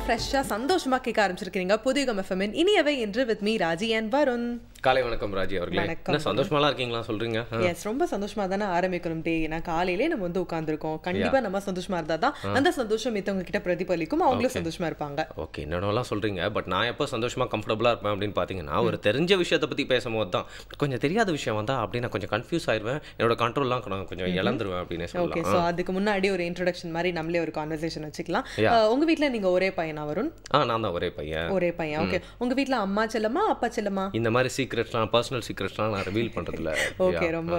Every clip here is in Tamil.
ஃப்ரெஷ்ஷா சந்தோஷமா கேட்க ஆரம்பிச்சிருக்கீங்க புதிய எஃப்எம் இனியவை என்று with me Raji and Varun. காலை வணக்கம் ராஜி அவர்களே. என்ன சந்தோஷமாலாம் இருக்கீங்களா சொல்றீங்க? எஸ், ரொம்ப சந்தோஷமா தானே ஆரம்பிக்கணும் டே. ஏன்னா காலையிலே நம்ம வந்து உட்கார்ந்துருக்கோம். கண்டிப்பா நம்ம சந்தோஷமா இருந்தா தான் அந்த சந்தோஷம் மித்தவங்க கிட்ட பிரதிபலிக்கும், அவங்களும் சந்தோஷமா இருப்பாங்க. ஓகே, என்னென்னலாம் சொல்றீங்க. பட் நான் எப்போ சந்தோஷமா கம்ஃபர்டபுளா இருப்பேன் அப்படின்னு பாத்தீங்கன்னா, ஒரு தெரிஞ்ச விஷயத்தை பத்தி பேசும்போது தான். கொஞ்சம் தெரியாத விஷயம் வந்தா அப்படி நான் கொஞ்சம் கன்ஃபியூஸ் ஆயிடுவேன், என்னோட கண்ட்ரோல்லாம் கொஞ்சம் இழந்துருவேன் அப்படின்னு சொல்லலாம். ஓகே, ஸோ அதுக்கு முன்னாடி ஒரு இன்ட்ரோடக்ஷன் மாதிரி நம்மளே ஒரு கான்வர்சேஷன் வச்சுக்கலாம். உங்க வீட்ல நீங்க ஒரே பையனா வருண்? நான் தான் ஒரே பையன். ஓகே. உங்க வீட்ல அம்மா செல்லமா அப்பா செல்லமா? இந்த மாதிரி சீக்ரெட்ஸ்லாம், பர்சனல் சீக்ரெட்ஸ்லாம் நான் ரிவீல் பண்றதுல ஓகே, ரொம்ப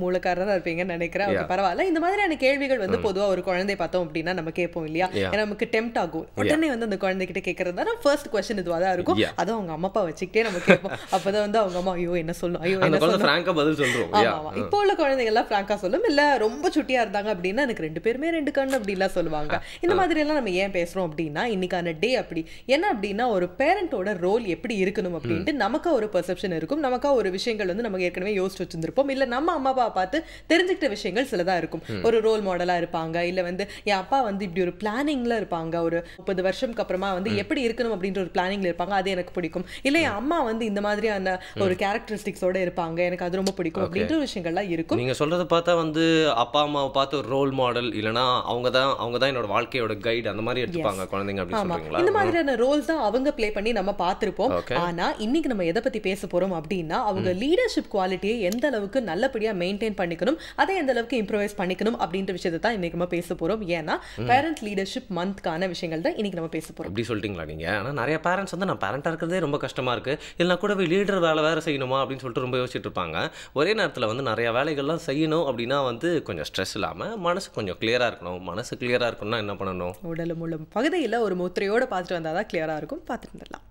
மூலக்காரரா இருப்பீங்கன்னு நினைக்கிறேன். ஓகே, பரவாயில்ல. இந்த மாதிரியான கேள்விகள் வந்து பொதுவா ஒரு குழந்தை பார்த்தோம் அப்படின்னா நம்ம கேட்போம் இல்லையா? ஏன்னா நமக்கு டெம்ப்ட் ஆகும். உடனே வந்து அந்த குழந்தைகிட்ட கேட்கறது தான் ஃபர்ஸ்ட் கொஸ்டின் இதுவா தான் இருக்கும். அதுவும் அவங்க அம்மா அப்பா வச்சுக்கிட்டே நம்ம கேட்போம். அப்பதான் வந்து அவங்க அம்மா ஐயோ என்ன சொல்லும், ஐயோ என்ன சொல்லும், ஃப்ராங்கா பதில் சொல்றோம். ஆமா, இப்போ உள்ள குழந்தைங்க எல்லாம் ஃப்ராங்கா சொல்லும். இல்ல ரொம்ப சுட்டியா இருந்தாங்க அப்படின்னா எனக்கு 2 பேருமே 2 கண்ணு அப்படி எல்லாம் சொல்லுவாங்க. இந்த மாதிரி எல்லாம் நம்ம ஏன் பேசுறோம் அப்படின்னா, இன்னைக்கான டே அப்படி என்ன அப்படின்னா, ஒரு பேரண்டோட ரோல் எப்படி இருக்கணும் அப்படின்ட்டு நமக்கு ஒரு பெர்செப்ஷன் இருக்கும். நமக்கு ஒரு விஷயங்கள் வந்து நமக்கு ஏற்கனவே யோசிச்சு வச்சிருந்திருப்போம். இல்ல நம்ம அம்மா அப்பா பார்த்து தெரிஞ்சுக்கிட்ட விஷயங்கள் சிலதா இருக்கும். ஒரு ரோல் மாடலா இருப்பாங்க, இல்ல வந்து என் அப்பா வந்து இப்படி ஒரு பிளானிங்ல இருப்பாங்க, ஒரு 30 வருஷத்துக்கு அப்புறமா வந்து எப்படி இருக்கணும் அப்படின்ற ஒரு பிளானிங்ல இருப்பாங்க, அது எனக்கு பிடிக்கும். இல்ல என் அம்மா வந்து இந்த மாதிரியான ஒரு கேரக்டரிஸ்டிக்ஸோட இருப்பாங்க, எனக்கு அது ரொம்ப பிடிக்கும் அப்படின்ற விஷயங்கள்லாம் இருக்கும். நீங்க சொல்றத பார்த்தா வந்து அப்பா அம்மாவை பார்த்து ஒரு ரோல் மாடல் இல்லனா அவங்க தான் என்னோட வாழ்க்கையோட கைடு அந்த மாதிரி எடுத்துப்பாங்க குழந்தைங்க அப்படி சொல்றீங்களா? இந்த மாதிரியான ரோல்ஸ் தான் அவங்க ப்ளே பண்ணி நம்ம பார்த்திருப்போம். ஆனா இன்னைக்கு நம்ம எதை பத்தி பேச போறோம் அப்படின்னா, அவங்க லீடர்ஷிப் குவாலிட்டியை எந்த அளவுக்கு நல்லபடியா மெயின்டைன் பண்ணிக்கணும், அதை எந்த அளவுக்கு இம்ப்ரூவைஸ் பண்ணிக்கணும் அப்படின்ற விஷயத்தை தான் இன்னைக்கு நம்ம பேச போறோம். ஏன்னா பேரண்ட் லீடர்ஷிப் மந்த்கான விஷயங்கள் தான் இன்னைக்கு நம்ம பேச போறோம். அப்படி சொல்லிட்டீங்களா நீங்க? ஆனா நிறைய பேரண்ட்ஸ் வந்து நான் பேரண்டா இருக்கிறதே ரொம்ப கஷ்டமா இருக்கு, இல்லைனா கூட லீடர் வேற செய்யணுமா அப்படின்னு சொல்லிட்டு ரொம்ப யோசிச்சுட்டு இருப்பாங்க. ஒரே நேரத்தில் வந்து நிறைய வேலைகள்லாம் செய்யணும் அப்படின்னா வந்து கொஞ்சம் ஸ்ட்ரெஸ் இல்லாம மனசு கொஞ்சம் கிளியரா இருக்கணும். மனசு கிளியரா இருக்கணும்னா என்ன பண்ணணும்? உடலும் உள்ள பகுதியில் ஒரு முத்திரையோட பார்த்துட்டு வந்தாதான் கிளியரா இருக்கும். பார்த்துட்டு இருந்தலாம்.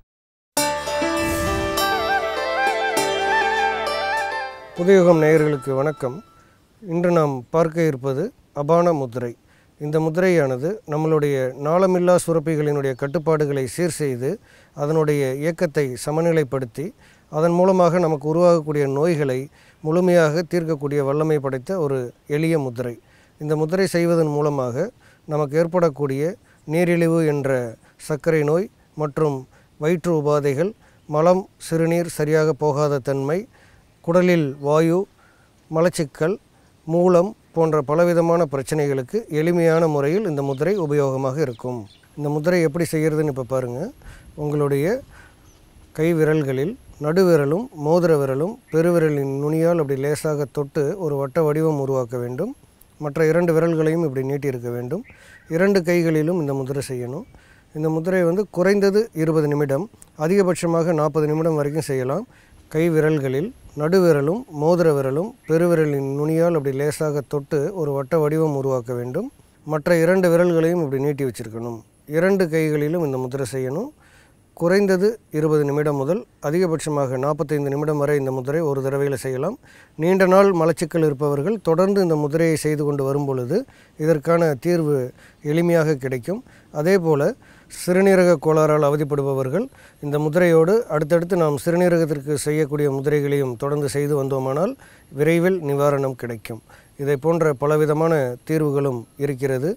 புதியுகம் நேயர்களுக்கு வணக்கம். இன்று நாம் பார்க்க இருப்பது அபான முத்திரை. இந்த முத்திரையானது நம்மளுடைய நாளமில்லா சுரப்பிகளினுடைய கட்டுப்பாடுகளை சீர் செய்து அதனுடைய இயக்கத்தை சமநிலைப்படுத்தி அதன் மூலமாக நமக்கு உருவாகக்கூடிய நோய்களை முழுமையாக தீர்க்கக்கூடிய வல்லமை படைத்த ஒரு எளிய முத்திரை. இந்த முத்திரை செய்வதன் மூலமாக நமக்கு ஏற்படக்கூடிய நீரிழிவு என்ற சர்க்கரை நோய் மற்றும் வயிற்று உபாதைகள், மலம் சிறுநீர் சரியாக போகாத தன்மை, குடலில் வாயு, மலச்சிக்கல், மூலம் போன்ற பலவிதமான பிரச்சனைகளுக்கு எளிமையான முறையில் இந்த முத்திரை உபயோகமாக இருக்கும். இந்த முத்திரை எப்படி செய்கிறதுன்னு இப்போ பாருங்கள். உங்களுடைய கை விரல்களில் நடுவிரலும் மோதிர விரலும் பெருவிரலின் நுனியால் அப்படி லேசாக தொட்டு ஒரு வட்ட வடிவம் உருவாக்க வேண்டும். மற்ற 2 விரல்களையும் இப்படி நீட்டியிருக்க வேண்டும். 2 கைகளிலும் இந்த முத்திரை செய்யணும். இந்த முத்திரை வந்து குறைந்தது 20 நிமிடம், அதிகபட்சமாக 40 நிமிடம் வரைக்கும் செய்யலாம். கை விரல்களில் நடுவிரலும் மோதிர விரலும் பெருவிரலின் நுனியால் அப்படி லேசாக தொட்டு ஒரு வட்ட வடிவம் உருவாக்க வேண்டும். மற்ற 2 விரல்களையும் இப்படி நீட்டி வச்சுருக்கணும். 2 கைகளிலும் இந்த முத்திரை செய்யணும். குறைந்தது 20 நிமிடம் முதல் அதிகபட்சமாக 45 நிமிடம் வரை இந்த முத்திரை ஒரு தடவையில் செய்யலாம். நீண்ட நாள் மலச்சிக்கல் இருப்பவர்கள் தொடர்ந்து இந்த முத்திரையை செய்து கொண்டு வரும் பொழுது இதற்கான தீர்வு எளிமையாக கிடைக்கும். அதே போல் சிறுநீரக கோளாறால் அவதிப்படுபவர்கள் இந்த முத்திரையோடு அடுத்தடுத்து நாம் சிறுநீரகத்திற்கு செய்யக்கூடிய முத்திரைகளையும் தொடர்ந்து செய்து வந்தோமானால் விரைவில் நிவாரணம் கிடைக்கும். இதை போன்ற பலவிதமான தீர்வுகளும் இருக்கிறது.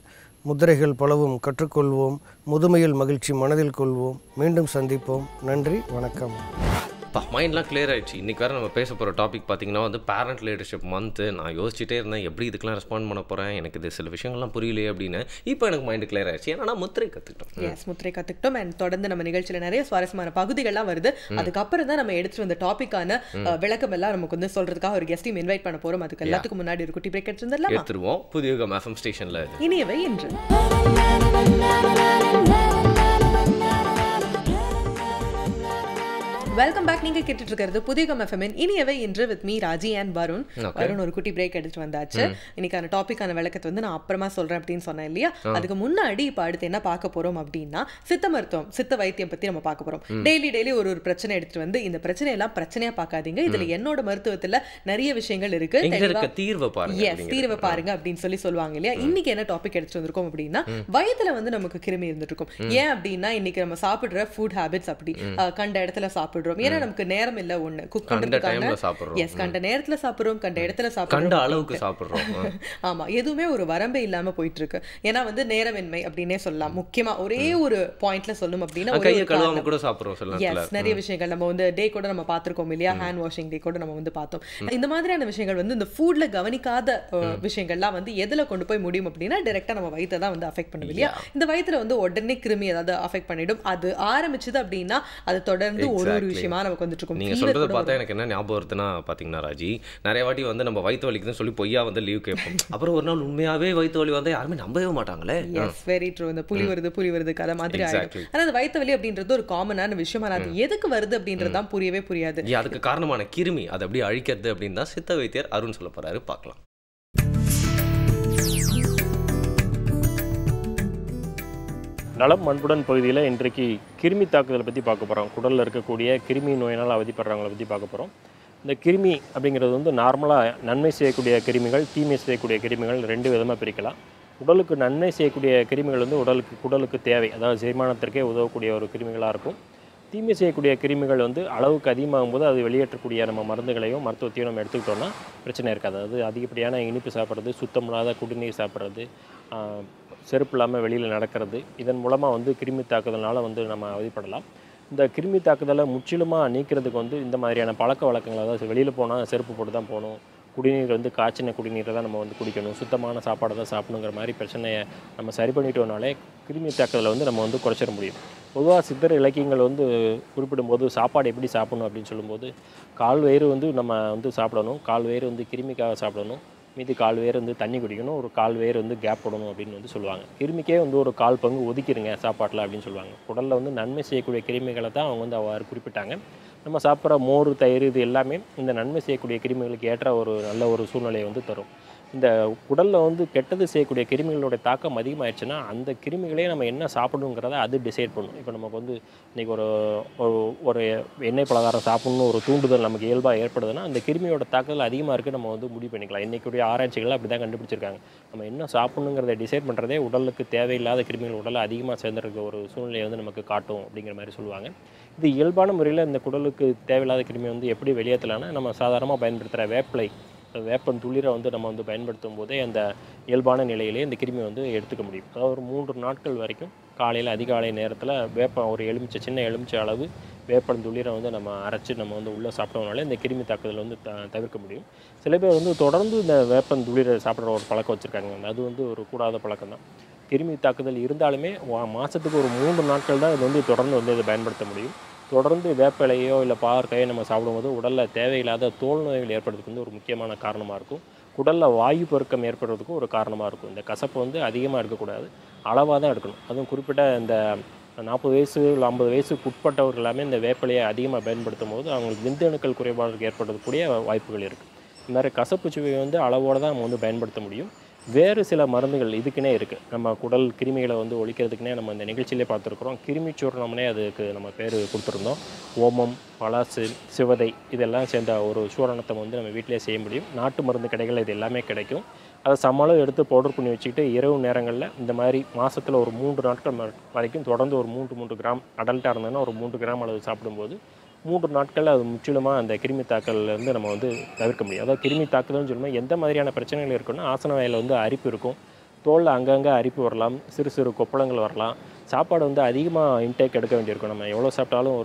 முத்திரைகள் பலவும் கற்றுக்கொள்வோம். முதுமையில் மகிழ்ச்சி மனதில் கொள்வோம். மீண்டும் சந்திப்போம். நன்றி, வணக்கம். மைண்ட்லாம் கிளியர் ஆகிடுச்சு. இன்றைக்கி வேறு நம்ம பேச போகிற டாபிக் பார்த்திங்கன்னா வந்து பேரண்ட் லீடர்ஷிப் மந்த்து. நான் யோசிச்சுட்டே இருந்தேன் எப்படி இதுக்கெலாம் ரெஸ்பாண்ட் பண்ண போகிறேன், எனக்கு இது சில விஷயங்கள்லாம் புரியலையே அப்படின்னு. இப்போ எனக்கு மைண்டு கிளியர் ஆகிடுச்சு. ஏன்னா முத்திரை கற்றுக்கிட்டோம். எஸ், முத்திரை கற்றுக்கிட்டோம். அண்ட் தொடர்ந்து நம்ம நிகழ்ச்சியில் நிறைய சுவாரஸ்யமான பகுதிகள்லாம் வருது. அதுக்கப்புறம் தான் நம்ம எடுத்துகிட்டு வந்த டாப்பிக்கான விளக்கம் எல்லாம் நமக்கு வந்து சொல்கிறதுக்காக ஒரு கெஸ்டையும் இன்வைட் பண்ண போகிறோம். அதுக்கு எல்லாத்துக்கும் முன்னாடி ஒரு குட்டி பிரேக் எடுத்துருவோம். புதியுகம் எஃப்எம் ஸ்டேஷனில் இனியவை என்று. Welcome back. நீங்க கேட்டுட்டு இருக்கிறது புதிய எஃப்எம் இனியவை இன்று with me Raji and Varun. Varun ஒரு குட்டி பிரேக் எடுத்துட்டு வந்தாச்சு. இன்னைக்கான டாபிக்கான விளக்கத்தை வந்து நான் அப்புறமா சொல்றேன் அப்படின்னு சொன்னேன் இல்லையா? அதுக்கு முன்னாடி இப்ப அடுத்து என்ன பார்க்க போறோம் அப்படின்னா, சித்த மருத்துவம், சித்த வைத்தியம் பத்தி நம்ம பார்க்க போறோம். டெய்லி ஒரு பிரச்சனை எடுத்துட்டு வந்து இந்த பிரச்சனை எல்லாம் பிரச்சனையா பார்க்காதீங்க, இதுல என்னோட மருத்துவத்துல நிறைய விஷயங்கள் இருக்கு, தீர்வு பாருங்க அப்படின்னு சொல்லுவாங்க இல்லையா? இன்னைக்கு என்ன டாபிக் எடுத்துட்டு வந்திருக்கோம் அப்படின்னா, வயித்துல வந்து நமக்கு கிருமி இருந்துட்டு இருக்கும். ஏன் அப்படின்னா இன்னைக்கு நம்ம சாப்பிடுற ஃபுட் ஹேபிட்ஸ் அப்படி கண்ட இடத்துல சாப்பிடுறோம், சாப்பிடுறோம். ஏன்னா நமக்கு நேரம் இல்ல ஒண்ணு குக் கண்ட பண்றதுக்கான. டைம்ல சாப்பிடுறோம். எஸ், கண்ட நேரத்துல சாப்பிடுறோம், கண்ட இடத்துல கண்ட சாப்பிடுறோம். அளவுக்கு சாப்பிடுறோம். ஆமா, எதுவுமே ஒரு வரம்பே இல்லாம போயிட்டு இருக்கு. ஏன்னா வந்து நேரமின்மை அப்படின்னே சொல்லலாம். முக்கியமா ஒரே ஒரு பாயிண்ட்ல சொல்லணும் அப்படின்னா ஒரே கையை ஒரு கழுவாம காரணம். கூட சாப்பிடுறோம் சில நேரத்துல. எஸ், நிறைய விஷயங்கள் நம்ம வந்து டே கூட நம்ம பார்த்திருக்கோம் இல்லையா, ஹேண்ட் வாஷிங் டே கூட நம்ம வந்து பார்த்தோம். இந்த மாதிரியான விஷயங்கள் வந்து இந்த ஃபுட்ல கவனிக்காத விஷயங்கள்லாம் வந்து எதுல கொண்டு போய் முடியும் அப்படின்னா டைரக்டா நம்ம வயித்தை தான் வந்து அஃபெக்ட் பண்ணும் இல்லையா. இந்த வயித்துல வந்து உடனே கிருமி ஏதாவது அஃபெக்ட் பண்ணிடும். அது ஆரம்பிச்சது அப்படின்னா அது தொடர்ந்து ஒரு ஒரு விஷயமா நமக்கு வந்துட்டு இருக்கும். நீங்க சொல்றத பார்த்தா எனக்கு என்ன ஞாபகம் வருதுன்னா பாத்தீங்கன்னா ராஜி, நிறைய வாட்டி வந்து நம்ம வயிற்று வலிக்குதுன்னு சொல்லி பொய்யா வந்து லீவ் கேட்போம். அப்புறம் ஒரு நாள் உண்மையாவே வயிற்று வலி வந்தா யாருமே நம்பவே மாட்டாங்களே. Yes, very true. இந்த புலி வருது கதை மாதிரி ஆயிடும். ஆனா அந்த வயிற்று வலி அப்படின்றது ஒரு காமனான விஷயம். ஆனா அது எதுக்கு வருது அப்படின்றது தான் புரியவே புரியாது. அதுக்கு காரணமான கிருமி அதை அப்படியே அழிக்கிறது அப்படின்னு தான் சித்த வைத்தியர் அருண் சொல்ல போறாரு. பார்க்கலாம். நலம் அன்புடன் பகுதியில் இன்றைக்கு கிருமி தாக்குதலை பற்றி பார்க்க போகிறோம். குடலில் இருக்கக்கூடிய கிருமி நோயினால் அவதிப்படுறவங்களை பற்றி பார்க்க போகிறோம். இந்த கிருமி அப்படிங்கிறது வந்து நார்மலாக நன்மை செய்யக்கூடிய கிருமிகள், தீமை செய்யக்கூடிய கிருமிகள் 2 விதமாக பிரிக்கலாம். உடலுக்கு நன்மை செய்யக்கூடிய கிருமிகள் வந்து குடலுக்கு தேவை, அதாவது செரிமானத்திற்கே உதவக்கூடிய ஒரு கிருமிகளாக இருக்கும். தீமை செய்யக்கூடிய கிருமிகள் வந்து அளவுக்கு அதிகமாகும் போது அது வெளியேற்றக்கூடிய நம்ம மருந்துகளையும் மருத்துவத்தையும் நம்ம எடுத்துக்கிட்டோம்னா பிரச்சனை இருக்காது. அதாவது அதிகப்படியான இனிப்பு சாப்பிட்றது, சுத்தமில்லாத குடிநீர் சாப்பிட்றது, செருப்பு இல்லாமல் வெளியில் நடக்கிறது, இதன் மூலமாக வந்து கிருமி தாக்குதல்னால வந்து நம்ம அவதிப்படலாம். இந்த கிருமி தாக்குதலை முற்றிலுமாக நீக்கிறதுக்கு வந்து இந்த மாதிரியான பழக்க வழக்கங்கள், அதாவது வெளியில் போனால் செருப்பு போட்டு தான் போகணும், குடிநீர் வந்து காய்ச்சின குடிநீரை தான் நம்ம வந்து குடிக்கணும், சுத்தமான சாப்பாடு தான் சாப்பிடணுங்கிற மாதிரி பிரச்சனையை நம்ம சரி பண்ணிட்டோம்னாலே கிருமி தாக்குதலை வந்து நம்ம வந்து குறைச்சிட முடியும். பொதுவாக சித்தர் இலக்கியங்கள் வந்து குறிப்பிடும்போது சாப்பாடு எப்படி சாப்பிடணும் அப்படின்னு சொல்லும்போது, கால் வயிறு வந்து நம்ம வந்து சாப்பிடணும், கால் வயிறு வந்து கிருமிக்காக சாப்பிடணும், மீதி கால் வேர் வந்து தண்ணி குடிக்கணும், ஒரு கால் வேர் வந்து கேப் போடணும் அப்படின்னு வந்து சொல்லுவாங்க. கிருமிக்கே வந்து ஒரு 1/4 பங்கு ஒதுக்கிடுங்க சாப்பாட்டில் அப்படின்னு சொல்லுவாங்க. குடலில் வந்து நன்மை செய்யக்கூடிய கிருமிகளை தான் அவங்க வந்து அவ்வாறு குறிப்பிட்டாங்க. நம்ம சாப்பிட்ற மோர், தயிர் இது எல்லாமே இந்த நன்மை செய்யக்கூடிய கிருமிகளுக்கு ஏற்ற ஒரு நல்ல ஒரு சூழ்நிலையை வந்து தரும். இந்த குடலில் வந்து கெட்டது செய்யக்கூடிய கிருமிகளோட தாக்கம் அதிகமாகிடுச்சுன்னா அந்த கிருமிகளே நம்ம என்ன சாப்பிடணுங்கிறத அது டிசைட் பண்ணும். இப்போ நமக்கு வந்து இன்றைக்கி ஒரு எண்ணெய் பலகாரம் சாப்பிட்ணுன்னு ஒரு தூண்டுதல் நமக்கு இயல்பாக ஏற்படுதுன்னா அந்த கிருமியோட தாக்குதல் அதிகமாக இருக்குது நம்ம வந்து முடிவு பண்ணிக்கலாம். இன்றைக்குடைய ஆராய்ச்சிகள் அப்படி தான் கண்டுபிடிச்சிருக்காங்க. நம்ம என்ன சாப்பிட்ணுங்கிறத டிசைட் பண்ணுறதே உடலுக்கு தேவையில்லாத கிருமிகள் உடலில் அதிகமாக சேர்ந்துருக்க ஒரு சூழ்நிலையை வந்து நமக்கு காட்டும் அப்படிங்கிற மாதிரி சொல்லுவாங்க. இது இயல்பான முறையில் இந்த குடலுக்கு தேவையில்லாத கிருமி வந்து எப்படி வெளியேற்றலாம்னா, நம்ம சாதாரணமாக பயன்படுத்துகிற வேப்பிலை, வேப்பன் துளிரை வந்து நம்ம வந்து பயன்படுத்தும் போதே அந்த இயல்பான நிலையிலே இந்த கிருமி வந்து எடுத்துக்க முடியும். அதாவது ஒரு 3 நாட்கள் வரைக்கும் காலையில் அதிகாலை நேரத்தில் ஒரு சின்ன எலுமிச்சை அளவு வேப்பன் துளிரை வந்து நம்ம அரைச்சி நம்ம வந்து உள்ளே சாப்பிட்டோம்னாலே இந்த கிருமி தாக்குதல் வந்து தவிர்க்க முடியும். சில பேர் வந்து தொடர்ந்து இந்த வேப்பன் துளிரை சாப்பிட்ற ஒரு பழக்கம் வச்சுருக்காங்க. அது வந்து ஒரு கூடாத பழக்கம் தான். கிருமி தாக்குதல் இருந்தாலுமே மாதத்துக்கு ஒரு 3 நாட்கள் தான் இது வந்து தொடர்ந்து வந்து இதை பயன்படுத்த முடியும். தொடர்ந்து வேப்பிலையோ இல்லை பாவற்காயோ நம்ம சாப்பிடும்போது உடலில் தேவையில்லாத தோல் நோய்கள் ஏற்படுறதுக்கு வந்து ஒரு முக்கியமான காரணமாக இருக்கும். குடலில் வாயு பெருக்கம் ஏற்படுறதுக்கும் ஒரு காரணமாக இருக்கும். இந்த கசப்பு வந்து அதிகமாக எடுக்கக்கூடாது, அளவாக தான் எடுக்கணும். அதுவும் குறிப்பிட்ட இந்த 40 வயசு இல்லை 50 வயசுக்கு உட்பட்டவர்கள் எல்லாமே இந்த வேப்பிலையை அதிகமாக பயன்படுத்தும் போது அவங்களுக்கு விந்தணுக்கள் குறைபாடுக்கு ஏற்படுறதுக்கூடிய வாய்ப்புகள் இருக்குது. இந்த மாதிரி கசப்பு சுவையை வந்து அளவோடு தான் நம்ம வந்து பயன்படுத்த முடியும். வேறு சில மருந்துகள் இதுக்குன்னே இருக்குது. நம்ம குடல் கிருமிகளை வந்து ஒழிக்கிறதுக்குனே நம்ம இந்த நிகழ்ச்சியிலே பார்த்துருக்குறோம். கிருமி சூரணம்னே அதுக்கு நம்ம பேர் கொடுத்துருந்தோம். ஓமம், பலாசு, சிவதை இதெல்லாம் சேர்ந்த ஒரு சூரணத்தை வந்து நம்ம வீட்டிலே செய்ய முடியும். நாட்டு மருந்து கடைகள் இது எல்லாமே கிடைக்கும். அதை சமளவு எடுத்து பவுடர் பண்ணி வச்சுக்கிட்டு இரவு நேரங்களில் இந்த மாதிரி மாதத்தில் ஒரு 3 நாட்கள் வரைக்கும் தொடர்ந்து ஒரு 3 கிராம், அடல்ட்டாக இருந்ததுன்னா ஒரு 3 கிராம் அளவு சாப்பிடும்போது 3 நாட்களில் அது முற்றிலுமாக அந்த கிருமி தாக்கல்லேருந்து நம்ம வந்து தவிர்க்க முடியும். அதாவது கிருமி தாக்குதல்னு சொல்லும்போது எந்த மாதிரியான பிரச்சனைகள் இருக்குன்னா, ஆசன வாயில் வந்து அரிப்பு இருக்கும், தோலில் அங்கங்கே அரிப்பு வரலாம், சிறு சிறு கொப்பளங்கள் வரலாம், சாப்பாடு வந்து அதிகமாக இன்டேக் எடுக்க வேண்டியிருக்கும். நம்ம எவ்வளோ சாப்பிட்டாலும்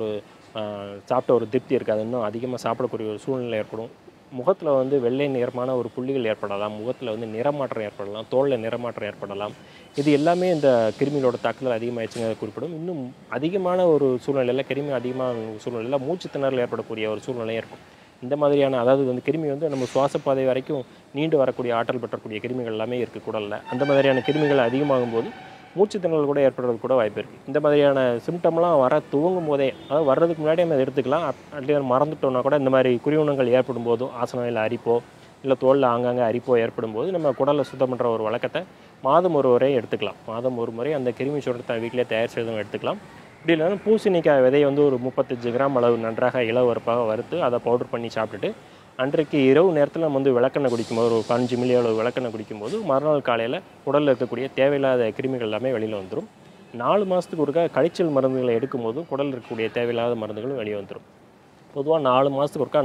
சாப்பிட்ட ஒரு திருப்தி இருக்காது, இன்னும் அதிகமாக சாப்பிடக்கூடிய ஒரு சூழ்நிலை ஏற்படும். முகத்தில் வந்து வெள்ளை நிறமான ஒரு புள்ளிகள் ஏற்படலாம், முகத்தில் வந்து நிறமாற்றம் ஏற்படலாம், தோலில் நிறமாற்றம் ஏற்படலாம். இது எல்லாமே இந்த கிருமிகளோட தாக்குதல் அதிகமாகிடுச்சுங்க குறிப்பிடும். இன்னும் அதிகமான ஒரு சூழ்நிலையில் கிருமி அதிகமான சூழ்நிலையில் மூச்சு திணறல் ஏற்படக்கூடிய ஒரு சூழ்நிலையாக இருக்கும். இந்த மாதிரியான அதாவது வந்து கிருமி வந்து நம்ம சுவாசப்பாதை வரைக்கும் நீண்டு வரக்கூடிய ஆற்றல் பெற்றக்கூடிய கிருமிகள் எல்லாமே இருக்குது குடலில். அந்த மாதிரியான கிருமிகள் அதிகமாகும் போது மூச்சு திணறல் கூட ஏற்படுறது கூட வாய்ப்பு இருக்குது. இந்த மாதிரியான சிம்டம்லாம் வர துவங்கும் போதே, அதாவது வர்றதுக்கு முன்னாடியே நம்ம எடுத்துக்கலாம். அப்படி மறந்துட்டோம்னா கூட இந்த மாதிரி குறியுணங்கள் ஏற்படும் போதும், ஆசனவையில் அரிப்போ இல்லை தோலில் ஆங்காங்கே அரிப்போ ஏற்படும் போது நம்ம குடலை சுத்தம் பண்ணுற ஒரு வழக்கத்தை மாதம் ஒரு முறை எடுத்துக்கலாம். மாதம் ஒரு முறை அந்த கிருமி சூரணத்தை வீட்டிலே தயார் செய்தும் எடுத்துக்கலாம். இப்படி இல்லைன்னா பூசணிக்காய் விதையை வந்து ஒரு 35 கிராம் அளவு நன்றாக இளவரப்பாக வறுத்து அதை பவுடர் பண்ணி சாப்பிட்டுட்டு அன்றைக்கு இரவு நேரத்தில் நம்ம வந்து விளக்கெண்ணெய் குடிக்கும்போது ஒரு 15 மில்லி அளவு விளக்கெண்ணெய் குடிக்கும்போது மறுநாள் காலையில் உடலில் இருக்கக்கூடிய தேவையில்லாத கிருமிகள் எல்லாமே வெளியில் வந்துடும். 4 மாதத்துக்கு ஒருக்கா கழிச்சல் மருந்துகளை எடுக்கும்போதும் குடலில் இருக்கக்கூடிய தேவையில்லாத மருந்துகளும் வெளியே வந்துடும். பொதுவாக 4 மாதத்துக்கு ஒருக்கா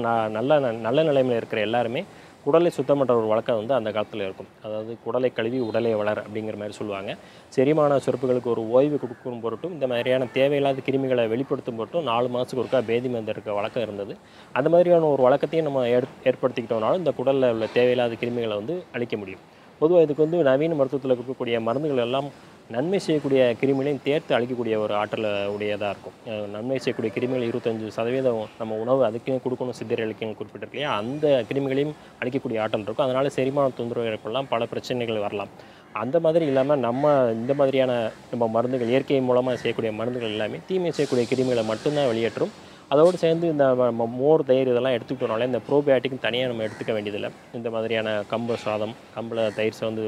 நல்ல நிலைமையில் இருக்கிற எல்லாருமே குடலை சுத்தம் பண்ணுற ஒரு வழக்கம் வந்து அந்த காலத்தில் இருக்கும். அதாவது குடலை கழுவி உடலை வளர் அப்படிங்கிற மாதிரி சொல்லுவாங்க. செரிமான சுரப்புகளுக்கு ஒரு ஓய்வு கொடுக்கும் பொருட்டும் இந்த மாதிரியான தேவையில்லாத கிருமிகளை வெளிப்படுத்தும் பொருட்டும் 4 மாதத்துக்கு ஒருக்கா பேதி மருந்து இருக்க வழக்கம் இருந்தது. அந்த மாதிரியான ஒரு வழக்கத்தையும் நம்ம ஏற்படுத்திக்கிட்டோம்னாலும் இந்த குடலில் உள்ள தேவையில்லாத கிருமிகளை வந்து அழிக்க முடியும். பொதுவாக இதுக்கு வந்து நவீன மருத்துவத்தில் இருக்கக்கூடிய மருந்துகள் எல்லாம் நன்மை செய்யக்கூடிய கிருமிகளையும் தேர்த்து அழிக்கக்கூடிய ஒரு ஆற்றல் உடையதாக இருக்கும். நன்மை செய்யக்கூடிய கிருமிகள் 25% நம்ம உணவு அதுக்கே கொடுக்கணும் சித்தர் இலக்கியம் குறிப்பிட்டிருக்கு இல்லையா, அந்த கிருமிகளையும் அழிக்கக்கூடிய ஆற்றல் இருக்கும். அதனால் செரிமான தொந்தரவு ஏற்படலாம், பல பிரச்சனைகள் வரலாம். அந்த மாதிரி இல்லாமல் நம்ம இந்த மாதிரியான நம்ம மருந்துகள் இயற்கை மூலமாக செய்யக்கூடிய மருந்துகள் எல்லாமே தீமை செய்யக்கூடிய கிருமிகளை மட்டும்தான் வெளியேற்றும். அதோடு சேர்ந்து இந்த மோர் தயிர் இதெல்லாம் எடுத்துக்கிட்டோம்னாலே இந்த ப்ரோபயோட்டிக்கும் தனியாக நம்ம எடுத்துக்க வேண்டியதில்லை. இந்த மாதிரியான கம்பு சாதம், கம்பில் தயிர் வந்து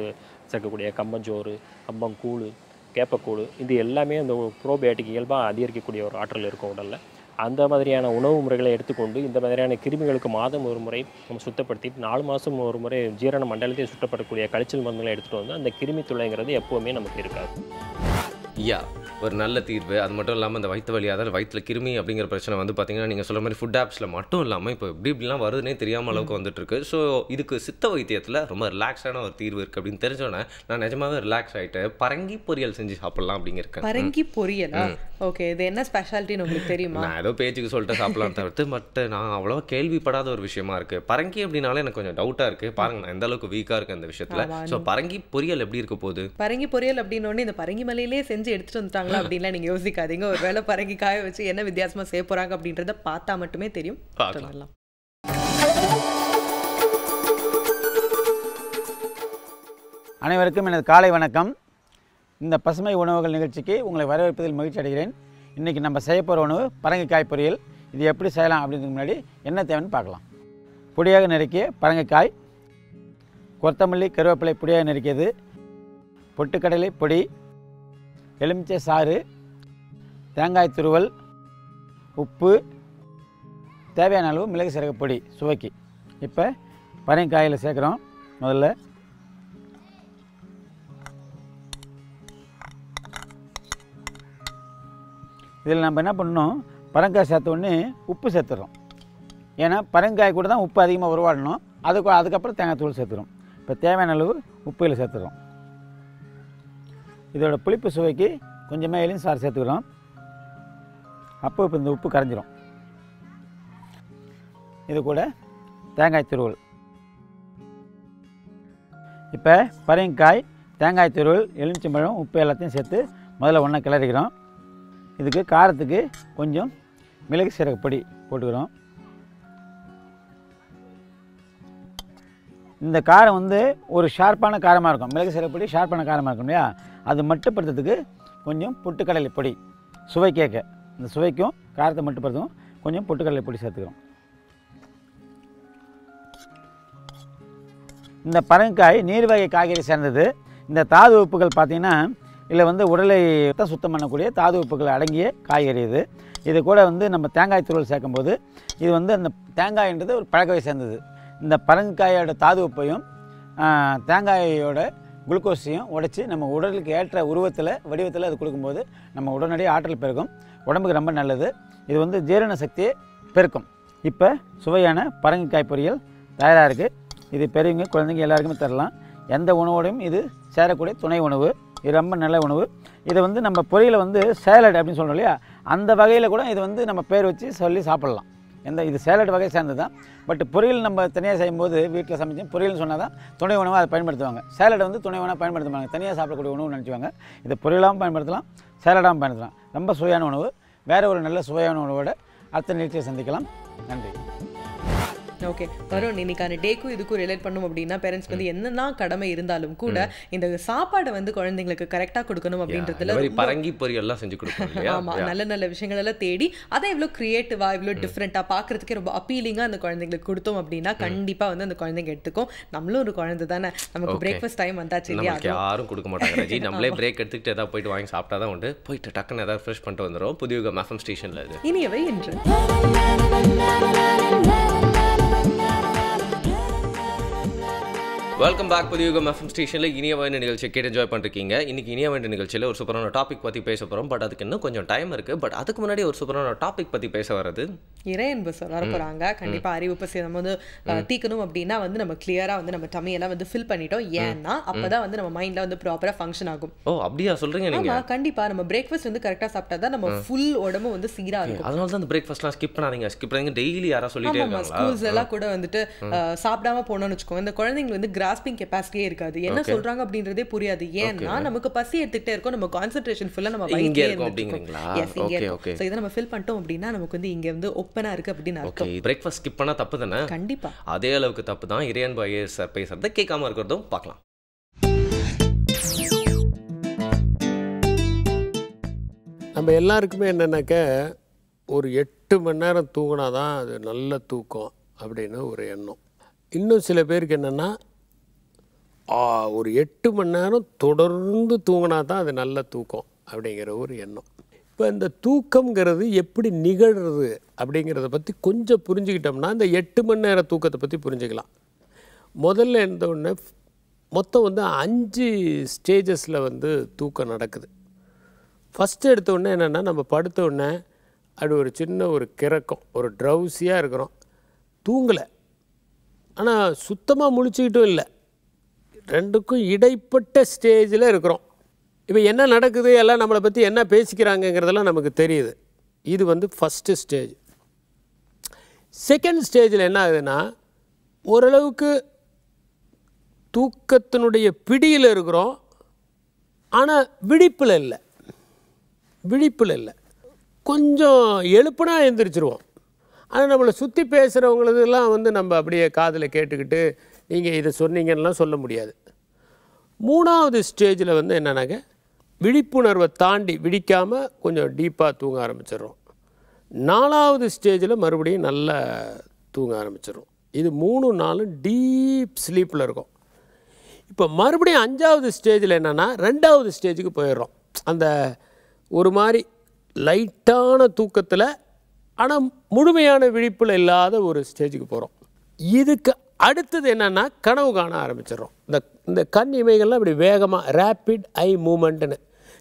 சேர்க்கக்கூடிய கம்பஞ்சோறு, கம்பங்கூழ், கேப்பக்கூழ் இது எல்லாமே இந்த ப்ரோபயோட்டிக் இயல்பாக அதிகரிக்கக்கூடிய ஒரு ஆற்றல் இருக்கும் உடலில். அந்த மாதிரியான உணவு முறைகளை எடுத்துக்கொண்டு இந்த மாதிரியான கிருமிகளுக்கு மாதம் ஒரு முறை நம்ம சுத்தப்படுத்திட்டு 4 மாதம் ஒரு முறை ஜீரண மண்டலத்தை சுத்தப்படக்கூடிய கழிச்சல் மருந்துகளை எடுத்துகிட்டு வந்து அந்த கிருமி தொல்லைங்கிறது எப்போவுமே நமக்கு இருக்காது. ஒரு நல்ல தீர்வு. அது மட்டும் இல்லாமல் இந்த வயிற்று வலி, அதாவது வயிற்றில் கிருமி அப்படிங்கிற பிரச்சனை வந்து பார்த்தீங்கன்னா நீங்கள் சொல்ல மாதிரி ஃபுட் ஆப்ஸில் மட்டும் இல்லாமல் இப்போ இப்படிலாம் வருதுன்னே தெரியாமல் அளவுக்கு வந்துட்டுருக்கு. ஸோ இதுக்கு சித்த வைத்தியத்தில் ரொம்ப ரிலாக்ஸான ஒரு தீர்வு இருக்குது அப்படின்னு தெரிஞ்சோன்னே நான் நிஜமாவே ரிலாக்ஸ் ஆகிட்டு பரங்கி பொரியல் செஞ்சு சாப்பிட்லாம் அப்படிங்கிறேன். பரங்கி பொரியலா? ஓகே, இது என்ன ஸ்பெஷாலிட்டின்னு உங்களுக்கு தெரியுமா? நான் ஏதோ பேச்சுக்கு சொல்லிட்டு சாப்பிடலாம் தவிர்த்து பட் நான் அவ்வளோவா கேள்விப்படாத ஒரு விஷயமா இருக்குது. பரங்கி அப்படின்னாலே எனக்கு கொஞ்சம் டவுட்டாக இருக்குது. பாருங்க நான் எந்த அளவுக்கு வீக்காக இருக்குது அந்த விஷயத்தில். ஸோ பரங்கி பொரியல் எப்படி இருக்க போகுது? பரங்கி பொரியல் அப்படின்னு இந்த பரங்கி மலையிலே செஞ்சு எடுத்துட்டு வந்துட்டாங்களா அப்படின்லாம் நீங்க யோசிக்காதீங்க. ஒரு வேளை பரங்கி காய வச்சு என்ன வித்தியாசமா செய்ய போறாங்க அப்படின்றத பார்த்தா மட்டுமே தெரியும். பார்க்கலாம். அனைவருக்கும் எனது காலை வணக்கம். இந்த பசுமை உணவுகள் நிகழ்ச்சிக்கு உங்களை வரவேற்பதில் மகிழ்ச்சி அடைகிறேன். இன்றைக்கி நம்ம செய்ய போகிற உணவு பரங்கிக்காய் பொரியல். இது எப்படி செய்யலாம் அப்படின்றதுக்கு முன்னாடி என்ன தேவைன்னு பார்க்கலாம். பொடியாக நறுக்கிய பரங்கிக்காய், கொத்தமல்லி, கருவேப்பிலை பொடியாக நறுக்கியது, பொட்டுக்கடலை பொடி, எலுமிச்சை சாறு, தேங்காய் துருவல், உப்பு, தேவையான அளவு மிளகு சீரக பொடி சுவைக்கு. இப்போ பரங்கிக்காயில் சேர்க்குறோம். முதல்ல இதில் நம்ம என்ன பண்ணணும், பரங்காய் சேர்த்த உடனே உப்பு சேர்த்துறோம். ஏன்னா பரங்காய் கூட தான் உப்பு அதிகமாக உருவாடணும். அதுக்கப்புறம் தேங்காய் தூள் சேர்த்துறோம். இப்போ தேவையான அளவு உப்பு இதில் சேர்த்துறோம். இதோட புளிப்பு சுவைக்கு கொஞ்சமாக எலின் சாறு சேர்த்துக்கிறோம். அப்போ இப்போ இந்த உப்பு கரைஞ்சிரும். இது கூட தேங்காய் துருவல். இப்போ பரங்கிக்காய், தேங்காய் துருவல், எலுமிச்சம்பழம், உப்பு எல்லாத்தையும் சேர்த்து முதல்ல ஒன்றா கிளறிக்கிறோம். இதுக்கு காரத்துக்கு கொஞ்சம் மிளகு சீரக பொடி போட்டுக்கிறோம். இந்த காரம் வந்து ஒரு ஷார்ப்பான காரமாக இருக்கும். மிளகு சீரக பொடி ஷார்ப்பான காரமாக இருக்கும் இல்லையா, அது மட்டுப்படுத்துறதுக்கு கொஞ்சம் பொட்டுக்கடலை பொடி சுவை கேட்க, இந்த சுவைக்கும் காரத்தை மட்டுப்படுத்தும் கொஞ்சம் பொட்டுக்கடலை பொடி சேர்த்துக்கிறோம். இந்த பரங்கிக்காய் நீர் வகை காய்கறி சேர்ந்தது. இந்த தாது உப்புகள் பார்த்திங்கன்னா இதில் வந்து உடலை சுத்தம் பண்ணக்கூடிய தாது உப்புகள் அடங்கிய காய்கறி இது. இது கூட வந்து நம்ம தேங்காய் துருவல் சேர்க்கும்போது இது வந்து அந்த தேங்காய்ன்றது ஒரு பழக்கவை சேர்ந்தது. இந்த பரங்கிக்காயோட தாது உப்பையும் தேங்காயோட குளுக்கோஸையும் உடைச்சி நம்ம உடலுக்கு ஏற்ற வடிவத்தில் அது கொடுக்கும்போது நம்ம உடனடியாக ஆற்றல் பெருக்கும். உடம்புக்கு ரொம்ப நல்லது. இது வந்து ஜீரண சக்தியை பெருக்கும். இப்போ சுவையான பரங்கிக்காய் பொரியல் தயாராக இருக்குது. இது பெரியவங்க குழந்தைங்க எல்லாருக்குமே தரலாம். எந்த உணவோடையும் இது சேரக்கூடிய துணை உணவு. இது ரொம்ப நல்ல உணவு. இதை வந்து நம்ம பொரியலை வந்து சேலட் அப்படின்னு சொல்கிறோம் இல்லையா, அந்த வகையில் கூட இது வந்து நம்ம பேர் வச்சு சொல்லி சாப்பிட்லாம். இது சேலட் வகை சேர்ந்தது தான். பட் பொரியல் நம்ம தனியாக செய்யும்போது வீட்டில் சமைச்சு பொரியல்னு சொன்னால் தான் துணை உணவாக அதை பயன்படுத்துவாங்க. சேலடை வந்து துணை உணவாக பயன்படுத்துவாங்க, தனியாக சாப்பிடக்கூடிய உணவு நினச்சிவாங்க. இதை பொரியலாகவும் பயன்படுத்தலாம், சேலடாகவும் பயன்படுத்தலாம். ரொம்ப சுவையான உணவு. வேறு ஒரு நல்ல சுவையான உணவோட அடுத்த நிகழ்ச்சியை சந்திக்கலாம். நன்றி. ஓகே, வருண், இன்னைக்கான டேக்கும் இதுக்கும் ரிலேட் பண்ணும் அப்படின்னா பேரண்ட்ஸ் வந்து என்னெல்லாம் கடமை இருந்தாலும் கூட இந்த சாப்பாடை வந்து குழந்தைங்களுக்கு கரெக்டாக கொடுக்கணும் அப்படின்றதுல பரங்கி பொரியல்லாம் செஞ்சு கொடுக்கணும். ஆமாம், நல்ல நல்ல விஷயங்கள் எல்லாம் தேடி அதை இவ்வளோ கிரியேட்டிவாக இவ்வளோ டிஃப்ரெண்ட்டாக பார்க்குறதுக்கே ரொம்ப அப்பீலிங்காக அந்த குழந்தைங்களுக்கு கொடுத்தோம் அப்படின்னா கண்டிப்பாக வந்து அந்த குழந்தைங்க எடுத்துக்கும். நம்மளும் ஒரு குழந்தை தானே, நமக்கு பிரேக்ஃபாஸ்ட் டைம் வந்தாச்சு இல்லையா, யாரும் கொடுக்க மாட்டாங்க. நம்மளே பிரேக் எடுத்துக்கிட்டு ஏதாவது போயிட்டு வாங்கி சாப்பிட்டா தான் உண்டு. போயிட்டு டக்குன்னு ஏதாவது ஃப்ரெஷ் பண்ணிட்டு வந்துடும். புதிய FM ஸ்டேஷனில் இது இனியவை என்று வெல்கம் பேக் புதியுகம் எஃப்எம் ஸ்டேஷனில் இனிய வேண்ட நிகழ்ச்சியை கேட்டு என்ஜாய் பண்ணிருக்கீங்க. இன்னைக்கு இனிய வேண்ட நிகழ்ச்சியில் ஒரு சூப்பரான டாபிக் பற்றி பேச போகிறோம். பட் அதுக்கு இன்னும் கொஞ்சம் டைம் இருக்குது. பட் அதுக்கு முன்னாடி ஒரு சூப்பரான டாபிக் பற்றி பேச வர்றது இறை அன்பு வர போகிறாங்க. கண்டிப்பாக அறிவு பசி நம்ம வந்து தீக்கணும் அப்படின்னா வந்து நம்ம கிளியராக வந்து நம்ம டம்மியெல்லாம் வந்து ஃபில் பண்ணிட்டோம். ஏன்னா அப்போ தான் வந்து நம்ம மைண்டில் வந்து ப்ராப்பராக ஃபங்க்ஷன் ஆகும். ஓ அப்படியா சொல்கிறீங்க நீங்கள்? கண்டிப்பாக நம்ம பிரேக்ஃபாஸ்ட் வந்து கரெக்டாக சாப்பிட்டா தான் நம்ம ஃபுல் உடம்பு வந்து சீராக இருக்கும். அதனால தான் அந்த பிரேக்ஃபாஸ்ட்லாம் ஸ்கிப் பண்ணாதீங்க. டெய்லி யாராவது சொல்லிட்டே இருக்காங்க. ஸ்கூல்ஸ் எல்லாம் கூட வந்துட்டு சாப்பிடாம போனோம்னு வச்சுக்கோங்க, இந்த குழந்தைங்க வந்து கிராஸ்பிங் கெப்பாசிட்டியே இருக்காது. என்ன சொல்றாங்க அப்படின்றதே புரியாது. ஏன்னா நமக்கு பசி எடுத்துட்டே இருக்கும், நம்ம கான்சென்ட்ரேஷன் ஃபுல்லா நம்ம வயிற்றிலே இருக்கும் அப்படிங்களா? எஸ், இங்க இருக்கும். சோ இத நம்ம ஃபில் பண்ணிட்டோம் அப்படின்னா நமக்கு வந்து இங்க வந்து ஓப்பனா இருக்கு அப்படின்னு அர்த்தம். பிரேக்ஃபாஸ்ட் ஸ்கிப் பண்ணா தப்பு தானே? கண்டிப்பா அதே அளவுக்கு தப்பு தான். இறையன்பு ஐஏஎஸ் சார் பேசுறத கேட்காம இருக்கிறதும் பார்க்கலாம். நம்ம எல்லாருக்குமே என்னென்னாக்க ஒரு 8 மணி நேரம் தூங்கினா தான் அது நல்ல தூக்கம் அப்படின்னு ஒரு எண்ணம். இன்னும் சில பேருக்கு என்னென்னா ஒரு 8 மணி நேரம் தொடர்ந்து தூங்கினா தான் அது நல்ல தூக்கம் அப்படிங்கிற ஒரு எண்ணம். இப்போ இந்த தூக்கங்கிறது எப்படி நிகழ்கிறது அப்படிங்கிறத பற்றி கொஞ்சம் புரிஞ்சுக்கிட்டோம்னா இந்த 8 மணி நேர தூக்கத்தை பற்றி புரிஞ்சுக்கலாம். முதல்ல இருந்தவுடனே மொத்தம் வந்து 5 ஸ்டேஜஸில் வந்து தூக்கம் நடக்குது. ஃபஸ்ட்டு எடுத்தோடனே என்னென்னா நம்ம படுத்தோடனே அது ஒரு சின்ன ஒரு கிறக்கம், ஒரு ட்ரௌசியாக இருக்கிறோம், தூங்கலை ஆனால் சுத்தமாக முழிச்சுக்கிட்டும் இல்லை, ரெண்டுக்கும் இடைப்பட்ட ஸ்டேஜில் இருக்கிறோம். இப்போ என்ன நடக்குது, எல்லாம் நம்மளை பற்றி என்ன பேசிக்கிறாங்கங்கிறதெல்லாம் நமக்கு தெரியுது. இது வந்து ஃபஸ்ட்டு ஸ்டேஜ். செகண்ட் ஸ்டேஜில் என்ன ஆகுதுன்னா ஓரளவுக்கு தூக்கத்தினுடைய பிடியில் இருக்கிறோம், ஆனால் விழிப்பில் இல்லை, கொஞ்சம் எழுப்புனா எழுந்திரிச்சிருவோம். ஆனால் நம்மளை சுற்றி பேசுகிறவங்களதெல்லாம் வந்து நம்ம அப்படியே காதில் கேட்டுக்கிட்டு நீங்கள் இதை சொன்னீங்கன்னெலாம் சொல்ல முடியாது. மூணாவது ஸ்டேஜில் வந்து என்னன்னாக்க விழிப்புணர்வை தாண்டி விழிக்காமல் கொஞ்சம் டீப்பாக தூங்க ஆரம்பிச்சிடுறோம். நாலாவது ஸ்டேஜில் மறுபடியும் நல்லா தூங்க ஆரம்பிச்சிடுறோம். இது 3 நாளும் டீப் ஸ்லீப்பில் இருக்கும். இப்போ மறுபடியும் 5வது ஸ்டேஜில் என்னென்னா 2வது ஸ்டேஜுக்கு போயிடுறோம். அந்த ஒரு மாதிரி லைட்டான தூக்கத்தில் ஆனால் முழுமையான விழிப்பில் இல்லாத ஒரு ஸ்டேஜுக்கு போகிறோம். இதுக்கு அடுத்தது என்னென்னா கனவு காண ஆரம்பிச்சிடுறோம். இந்த கண் இமைகள்லாம் இப்படி வேகமாக ரேப்பிட் ஐ மூமெண்ட்டுன்னு,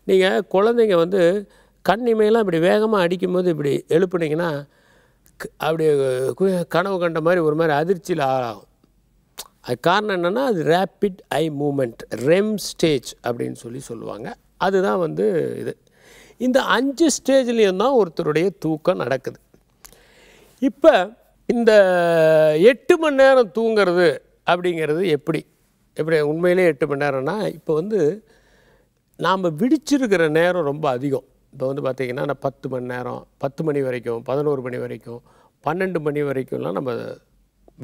நீங்கள் குழந்தைங்க வந்து கண் இமையெல்லாம் இப்படி வேகமாக அடிக்கும்போது இப்படி எழுப்புனீங்கன்னா அப்படி கனவு கண்ட மாதிரி ஒரு மாதிரி அதிர்ச்சியில் ஆகும். அது காரணம் என்னென்னா அது rapid eye movement, RAM stage அப்படின்னு சொல்லுவாங்க. அதுதான் வந்து இது. இந்த 5 ஸ்டேஜ்லேயும் தான் ஒருத்தருடைய தூக்கம் நடக்குது. இப்போ இந்த 8 மணி நேரம் தூங்கிறது அப்படிங்கிறது எப்படி உண்மையிலே 8 மணி நேரம்னா, இப்போ வந்து நாம் விழிச்சிருக்கிற நேரம் ரொம்ப அதிகம். இப்போ வந்து பார்த்திங்கன்னா நான் 10 மணி நேரம், 10 மணி வரைக்கும், 11 மணி வரைக்கும், 12 மணி வரைக்கும்லாம் நம்ம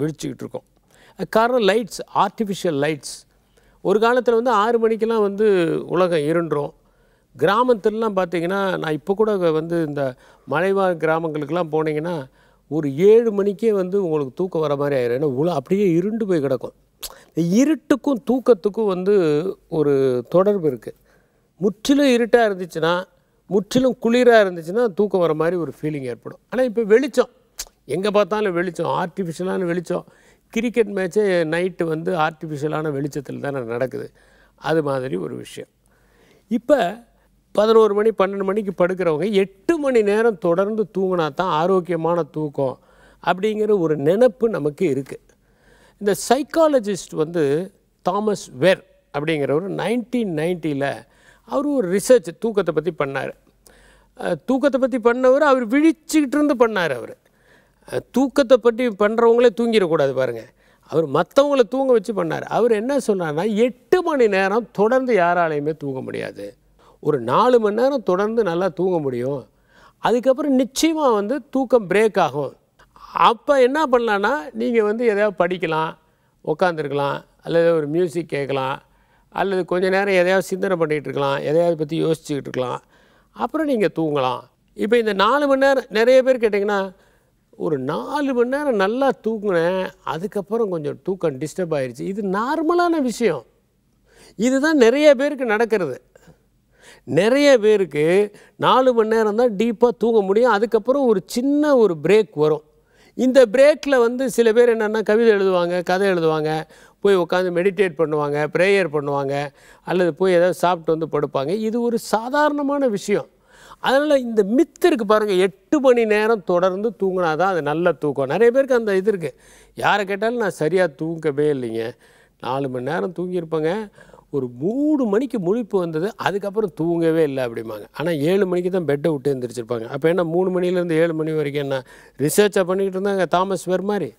விழிச்சிக்கிட்டு இருக்கோம். காரணம் லைட்ஸ், ஆர்டிஃபிஷியல் லைட்ஸ். ஒரு காலத்தில் வந்து 6 மணிக்கெலாம் வந்து உலகம் இருண்டுரும். கிராமத்துலலாம் பார்த்திங்கன்னா நான் இப்போ கூட வந்து இந்த மலைவாழ் கிராமங்களுக்கெல்லாம் போனீங்கன்னா ஒரு 7 மணிக்கே வந்து உங்களுக்கு தூக்கம் வர மாதிரி ஆயிடும். ஏன்னா அப்படியே இருண்டு போய் கிடக்கும். இருட்டுக்கும் தூக்கத்துக்கும் வந்து ஒரு தொடர்பு இருக்குது. முற்றிலும் இருட்டாக இருந்துச்சுன்னா, முற்றிலும் குளிராக இருந்துச்சுன்னா தூக்கம் வர மாதிரி ஒரு ஃபீலிங் ஏற்படும். ஆனால் இப்போ வெளிச்சம், எங்கே பார்த்தாலும் வெளிச்சம், ஆர்டிஃபிஷியலான வெளிச்சம். கிரிக்கெட் மேட்ச்சே நைட்டு வந்து ஆர்டிஃபிஷியலான வெளிச்சத்தில் தானே நடக்குது. அது மாதிரி ஒரு விஷயம். இப்போ 11 மணி 12 மணிக்கு படுக்கிறவங்க 8 மணி நேரம் தொடர்ந்து தூங்கினா தான் ஆரோக்கியமான தூக்கம் அப்படிங்கிற ஒரு நினைப்பு நமக்கு இருக்குது. இந்த சைக்காலஜிஸ்ட் வந்து தாமஸ் வெர் அப்படிங்கிறவர் 1990 அவர் ஒரு ரிசர்ச் தூக்கத்தை பற்றி பண்ணார். தூக்கத்தை பற்றி பண்ணவர் அவர் விழிச்சிக்கிட்டு இருந்து பண்ணார். அவர் தூக்கத்தை பற்றி பண்ணுறவங்களே தூங்கிடக்கூடாது பாருங்கள், அவர் மற்றவங்கள தூங்க வச்சு பண்ணார். அவர் என்ன சொன்னார்னா 8 மணி நேரம் தொடர்ந்து யாராலையுமே தூங்க முடியாது. ஒரு 4 மணி நேரம் தொடர்ந்து நல்லா தூங்க முடியும். அதுக்கப்புறம் நிச்சயமாக வந்து தூக்கம் பிரேக் ஆகும். அப்போ என்ன பண்ணலான்னா நீங்கள் வந்து எதையாவது படிக்கலாம், உட்காந்துருக்கலாம், அல்லது ஒரு மியூசிக் கேட்கலாம், அல்லது கொஞ்சம் நேரம் எதையாவது சிந்தனை பண்ணிகிட்டு இருக்கலாம், எதையாவது பற்றி யோசிச்சுக்கிட்டு இருக்கலாம், அப்புறம் நீங்கள் தூங்கலாம். இப்போ இந்த 4 மணி நேரம் நிறைய பேர் கேட்டிங்கன்னா ஒரு 4 மணி நேரம் நல்லா தூங்கினேன், அதுக்கப்புறம் கொஞ்சம் தூக்கம் டிஸ்டர்ப் ஆகிடுச்சு. இது நார்மலான விஷயம். இதுதான் நிறைய பேருக்கு நடக்கிறது. நிறைய பேருக்கு 4 மணி நேரம் தான் டீப்பாக தூங்க முடியும். அதுக்கப்புறம் ஒரு சின்ன ஒரு பிரேக் வரும். இந்த பிரேக்கில் வந்து சில பேர் என்னென்னா கவிதை எழுதுவாங்க, கதை எழுதுவாங்க, போய் உட்காந்து மெடிடேட் பண்ணுவாங்க, ப்ரேயர் பண்ணுவாங்க, அல்லது போய் ஏதாவது சாப்பிட்டு வந்து படுப்பாங்க. இது ஒரு சாதாரணமான விஷயம். அதனால் இந்த மித்து இருக்குது பாருங்கள், 8 மணி நேரம் தொடர்ந்து தூங்கினா தான் அது நல்ல தூக்கம். நிறைய பேருக்கு அந்த இது இருக்குது. யாரை கேட்டாலும் நான் சரியாக தூங்கவே இல்லைங்க, 4 மணி நேரம் தூங்கியிருப்பேங்க, ஒரு 3 மணிக்கு முழிப்பு வந்தது, அதுக்கப்புறம் தூங்கவே இல்லை அப்படிம்பாங்க. ஆனால் 7 மணிக்கு தான் பெட்டை விட்டு எழுந்திரிச்சிருப்பாங்க. அப்போ என்ன 3 மணிலேருந்து 7 மணி வரைக்கும் என்ன ரிசர்ச்சாக பண்ணிக்கிட்டு இருந்தாங்க தாமஸ் வேர் மாதிரி?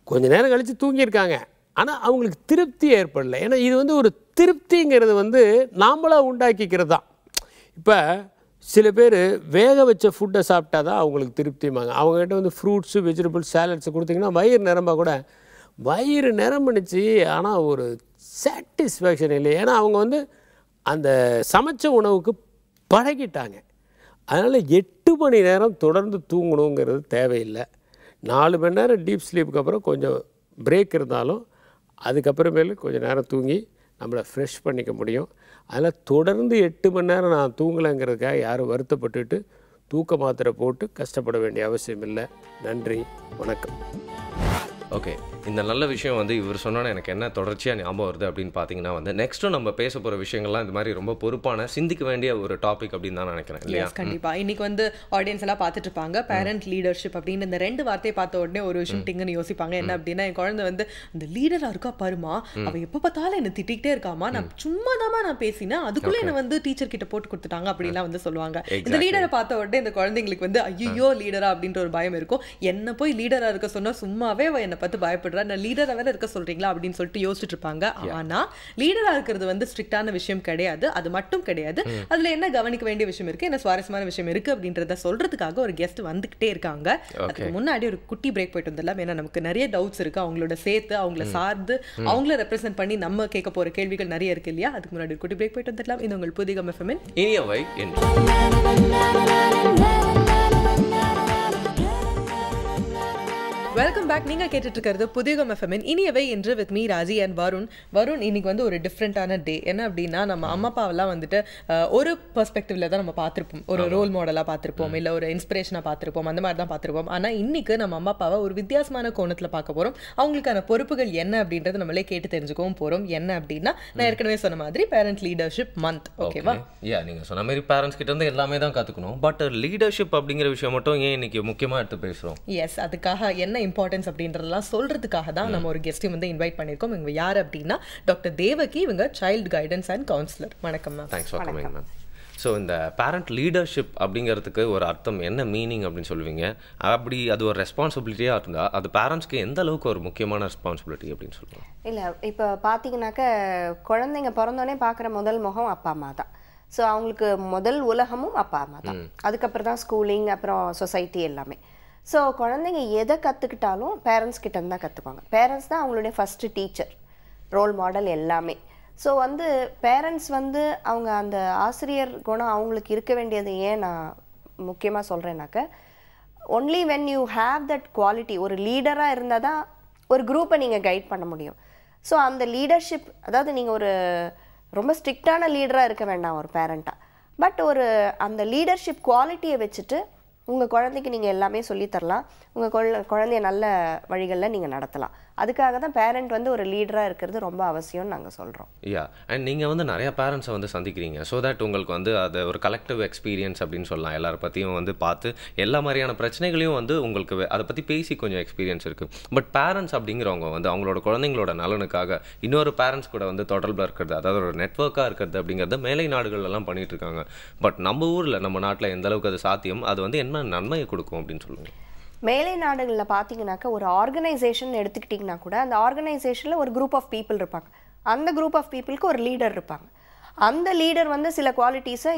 கொஞ்சம் நேரம் கழித்து தூங்கியிருக்காங்க, ஆனால் அவங்களுக்கு திருப்தி ஏற்படலை. ஏன்னா இது வந்து ஒரு திருப்திங்கிறது வந்து நாமளாக உண்டாக்கிக்கிறது தான். இப்போ சில பேர் வேக வச்ச ஃபுட்டை சாப்பிட்டா தான் அவங்களுக்கு திருப்திமாங்க. அவங்ககிட்ட வந்து ஃப்ரூட்ஸு, வெஜிடபிள்ஸ், சாலட்ஸு கொடுத்திங்கன்னா வயிறு நிரம்ப கூட வயிறு நிரம்பினுச்சு, ஆனால் ஒரு சாட்டிஸ்ஃபேக்ஷன் இல்லை. ஏன்னா அவங்க வந்து அந்த சமைச்ச உணவுக்கு பழகிட்டாங்க. அதனால் 8 மணி நேரம் தொடர்ந்து தூங்கணுங்கிறது தேவையில்லை. 4 மணி நேரம் டீப் ஸ்லீப்புக்கு அப்புறம் கொஞ்சம் பிரேக் இருந்தாலும் அதுக்கப்புறமேலு கொஞ்சம் நேரம் தூங்கி நம்மளை ஃப்ரெஷ் பண்ணிக்க முடியும். அதில் தொடர்ந்து 8 மணி நேரம் நான் தூங்கலைங்கிறதுக்காக யாரும் வருத்தப்பட்டுட்டு தூக்க மாத்திரை போட்டு கஷ்டப்பட வேண்டிய அவசியம் இல்லை. நன்றி, வணக்கம். ஓகே, இந்த நல்ல விஷயம் வந்து இவர் சொன்னோன்னே எனக்கு என்ன தொடர்ச்சியாக ஞாபகம் வருது அப்படின்னு பார்த்தீங்கன்னா வந்து நெக்ஸ்ட்டும் நம்ம பேச போகிற விஷயங்கள்லாம் இந்த மாதிரி ரொம்ப பொறுப்பான சிந்திக்க வேண்டிய ஒரு டாபிக் அப்படின்னு தான் நினைக்கிறேன் இல்லையா? கண்டிப்பாக. இன்னைக்கு வந்து ஆடியன்ஸ் எல்லாம் பார்த்துட்டு இருப்பாங்க, பேரண்ட் லீடர்ஷிப் அப்படின்னு இந்த 2 வார்த்தையை பார்த்த உடனே ஒரு விஷயம் டிங்குன்னு யோசிப்பாங்க. என்ன அப்படின்னா, என் குழந்தை வந்து இந்த லீடராக இருக்கா பாருமா, அவள் எப்போ பார்த்தாலும் என்னை திட்டிகிட்டே இருக்காமா, நான் சும்மா தாமா நான் பேசினேன், அதுக்குள்ளே என்னை வந்து டீச்சர் கிட்ட போட்டு கொடுத்துட்டாங்க அப்படின்லாம் வந்து சொல்லுவாங்க. இந்த லீடரை பார்த்த உடனே இந்த குழந்தைங்களுக்கு வந்து ஐயோ லீடரா அப்படின்ற ஒரு பயம் இருக்கும். என்ன போய் லீடராக இருக்க சொன்னால் சும்மாவே என்னை பார்த்து பயப்படுறா, நான் லீடரா வேற இருக்க சொல்றீங்களா அப்படின்னு சொல்லிட்டு யோசிச்சுட்டு இருப்பாங்க. ஆனா லீடரா இருக்கிறது வந்து ஸ்ட்ரிக்டான விஷயம் கிடையாது, அது மட்டும் கிடையாது. அதுல என்ன கவனிக்க வேண்டிய விஷயம் இருக்கு, என்ன சுவாரஸ்யமான விஷயம் இருக்கு அப்படின்றத சொல்றதுக்காக ஒரு கெஸ்ட் வந்துகிட்டே இருக்காங்க. அதுக்கு முன்னாடி ஒரு குட்டி பிரேக் போயிட்டு வந்துடலாம். ஏன்னா நமக்கு நிறைய டவுட்ஸ் இருக்கு, அவங்களோட சேர்த்து அவங்கள சார்ந்து அவங்கள ரெப்ரசென்ட் பண்ணி நம்ம கேட்க போற கேள்விகள் நிறைய இருக்கு இல்லையா? அதுக்கு முன்னாடி ஒரு குட்டி பிரேக் போயிட்டு வந்துடலாம். இது உங்கள் புதிகம் எஃப்எம்மின் இனியவை என்று. Welcome back. நீங்க கேட்டுட்டு இருக்கிறது புதிகம் எஃப்எம்மின் இனியவை என்று with me Raji and Varun. இன்னைக்கு வந்து ஒரு டிஃப்ரெண்டான டே. என்ன அப்படின்னா, நம்ம அம்மா அப்பாவெல்லாம் வந்துட்டு ஒரு பெர்ஸ்பெக்டிவ்ல தான் நம்ம பார்த்துருப்போம், ஒரு ரோல் மாடலாக பார்த்துருப்போம், இல்லை ஒரு இன்ஸ்பிரேஷனாக பார்த்துருப்போம், அந்த மாதிரி தான் பார்த்துருப்போம். ஆனால் இன்னைக்கு நம்ம அம்மா அப்பாவை ஒரு வித்தியாசமான கோணத்தில் பார்க்க போகிறோம். அவங்களுக்கான பொறுப்புகள் என்ன அப்படின்றத நம்மளே கேட்டு தெரிஞ்சுக்கவும் போகிறோம். என்ன அப்படின்னா, நான் ஏற்கனவே சொன்ன மாதிரி பேரண்ட் லீடர்ஷிப் மந்த். ஓகேவா? நீங்க சொன்ன மாதிரி பேரண்ட்ஸ் கிட்ட இருந்து எல்லாமே தான் கற்றுக்கணும். பட் லீடர்ஷிப் அப்படிங்கிற விஷயம் மட்டும் ஏன் இன்னைக்கு முக்கியமாக எடுத்து பேசுகிறோம்? எஸ், அதுக்காக என்ன இம்பார்ட்டன்ஸ் அப்படின்றதெல்லாம் சொல்றதுக்காக தான் நம்ம ஒரு கெஸ்ட் வந்து இன்வைட் பண்ணியிருக்கோம். இவங்க யார் அப்படின்னா டாக்டர் தேவகி. இவங்க சைல்டு கைடன்ஸ் அண்ட் கவுன்சிலர். வணக்கம் ma'am. Thanks for coming ma'am. So இந்த பேரண்ட் லீடர்ஷிப் அப்படிங்கிறதுக்கு ஒரு அர்த்தம் என்ன மீனிங் அப்படின்னு சொல்லுவீங்க? அப்படி அது ஒரு ரெஸ்பான்சிபிலிட்டியாக இருந்தால் அது பேரண்ட்ஸ்க்கு எந்த அளவுக்கு ஒரு முக்கியமான ரெஸ்பான்சிபிலிட்டி அப்படின்னு சொல்லுவாங்க? இல்லை, இப்போ பார்த்தீங்கன்னாக்க குழந்தைங்க பிறந்தோடனே பார்க்குற முதல் முகம் அப்பா அம்மா தான். ஸோ அவங்களுக்கு முதல் உலகமும் அப்பா அம்மா தான். அதுக்கப்புறம் தான் ஸ்கூலிங், அப்புறம் சொசைட்டி எல்லாமே. ஸோ குழந்தைங்க எதை கற்றுக்கிட்டாலும் பேரண்ட்ஸ் கிட்டேருந்து தான் கற்றுப்பாங்க. பேரண்ட்ஸ் தான் அவங்களுடைய ஃபஸ்ட்டு டீச்சர், ரோல் மாடல் எல்லாமே. ஸோ வந்து பேரண்ட்ஸ் வந்து அவங்க அந்த ஆசிரியர் குணம் அவங்களுக்கு இருக்க வேண்டியது ஏன் நான் முக்கியமாக சொல்கிறேன்னாக்க, only when you have that quality, ஒரு லீடராக இருந்தால் தான் ஒரு குரூப்பை நீங்கள் கைட் பண்ண முடியும். ஸோ அந்த லீடர்ஷிப், அதாவது நீங்கள் ஒரு ரொம்ப ஸ்ட்ரிக்டான லீடராக இருக்க வேண்டாம் ஒரு பேரண்ட்டாக, பட் ஒரு அந்த லீடர்ஷிப் குவாலிட்டியை வச்சுட்டு உங்கள் குழந்தைக்கு நீங்கள் எல்லாமே சொல்லித்தரலாம், உங்கள் குழந்தைய நல்ல வழிகளில் நீங்கள் நடத்தலாம். அதுக்காக தான் பேரண்ட் வந்து ஒரு லீடராக இருக்கிறது ரொம்ப அவசியம்னு நாங்கள் சொல்கிறோம். அண்ட் நீங்கள் வந்து நிறையா பேரண்ட்ஸை வந்து சந்திக்கிறீங்க. ஸோ தட் உங்களுக்கு வந்து அது ஒரு கலெக்டிவ் எக்ஸ்பீரியன்ஸ் அப்படின்னு சொல்லலாம். எல்லாரை பற்றியும் வந்து பார்த்து எல்லா மாதிரியான பிரச்சனைகளையும் வந்து உங்களுக்கு அதை பற்றி பேசி கொஞ்சம் எக்ஸ்பீரியன்ஸ் இருக்குது. பட் பேரண்ட்ஸ் அப்படிங்கிறவங்க வந்து அவங்களோட குழந்தைங்களோட நலனுக்காக இன்னொரு பேரண்ட்ஸ் கூட வந்து தொடர்பில் இருக்கிறது, அதாவது ஒரு நெட்வொர்க்காக இருக்கிறது அப்படிங்கிறத மேலை நாடுகள்லாம் பண்ணிகிட்டு இருக்காங்க. பட் நம்ம ஊரில், நம்ம நாட்டில் எந்த அளவுக்கு அது சாத்தியம், அது வந்து என்ன நன்மையை கொடுக்கும் அப்படின்னு சொல்லுங்கள்? மேலை நாடுகளில் பார்த்தீங்கன்னாக்கா ஒரு ஆர்கனைசேஷன் எடுத்துக்கிட்டிங்கன்னா கூட அந்த ஆர்கனைசேஷனில் ஒரு குரூப் ஆஃப் பீப்புள் இருப்பாங்க. அந்த குரூப் ஆஃப் பீப்புளுக்கு ஒரு லீடர் இருப்பாங்க. அந்த லீடர் வந்து சில குவாலிட்டிஸை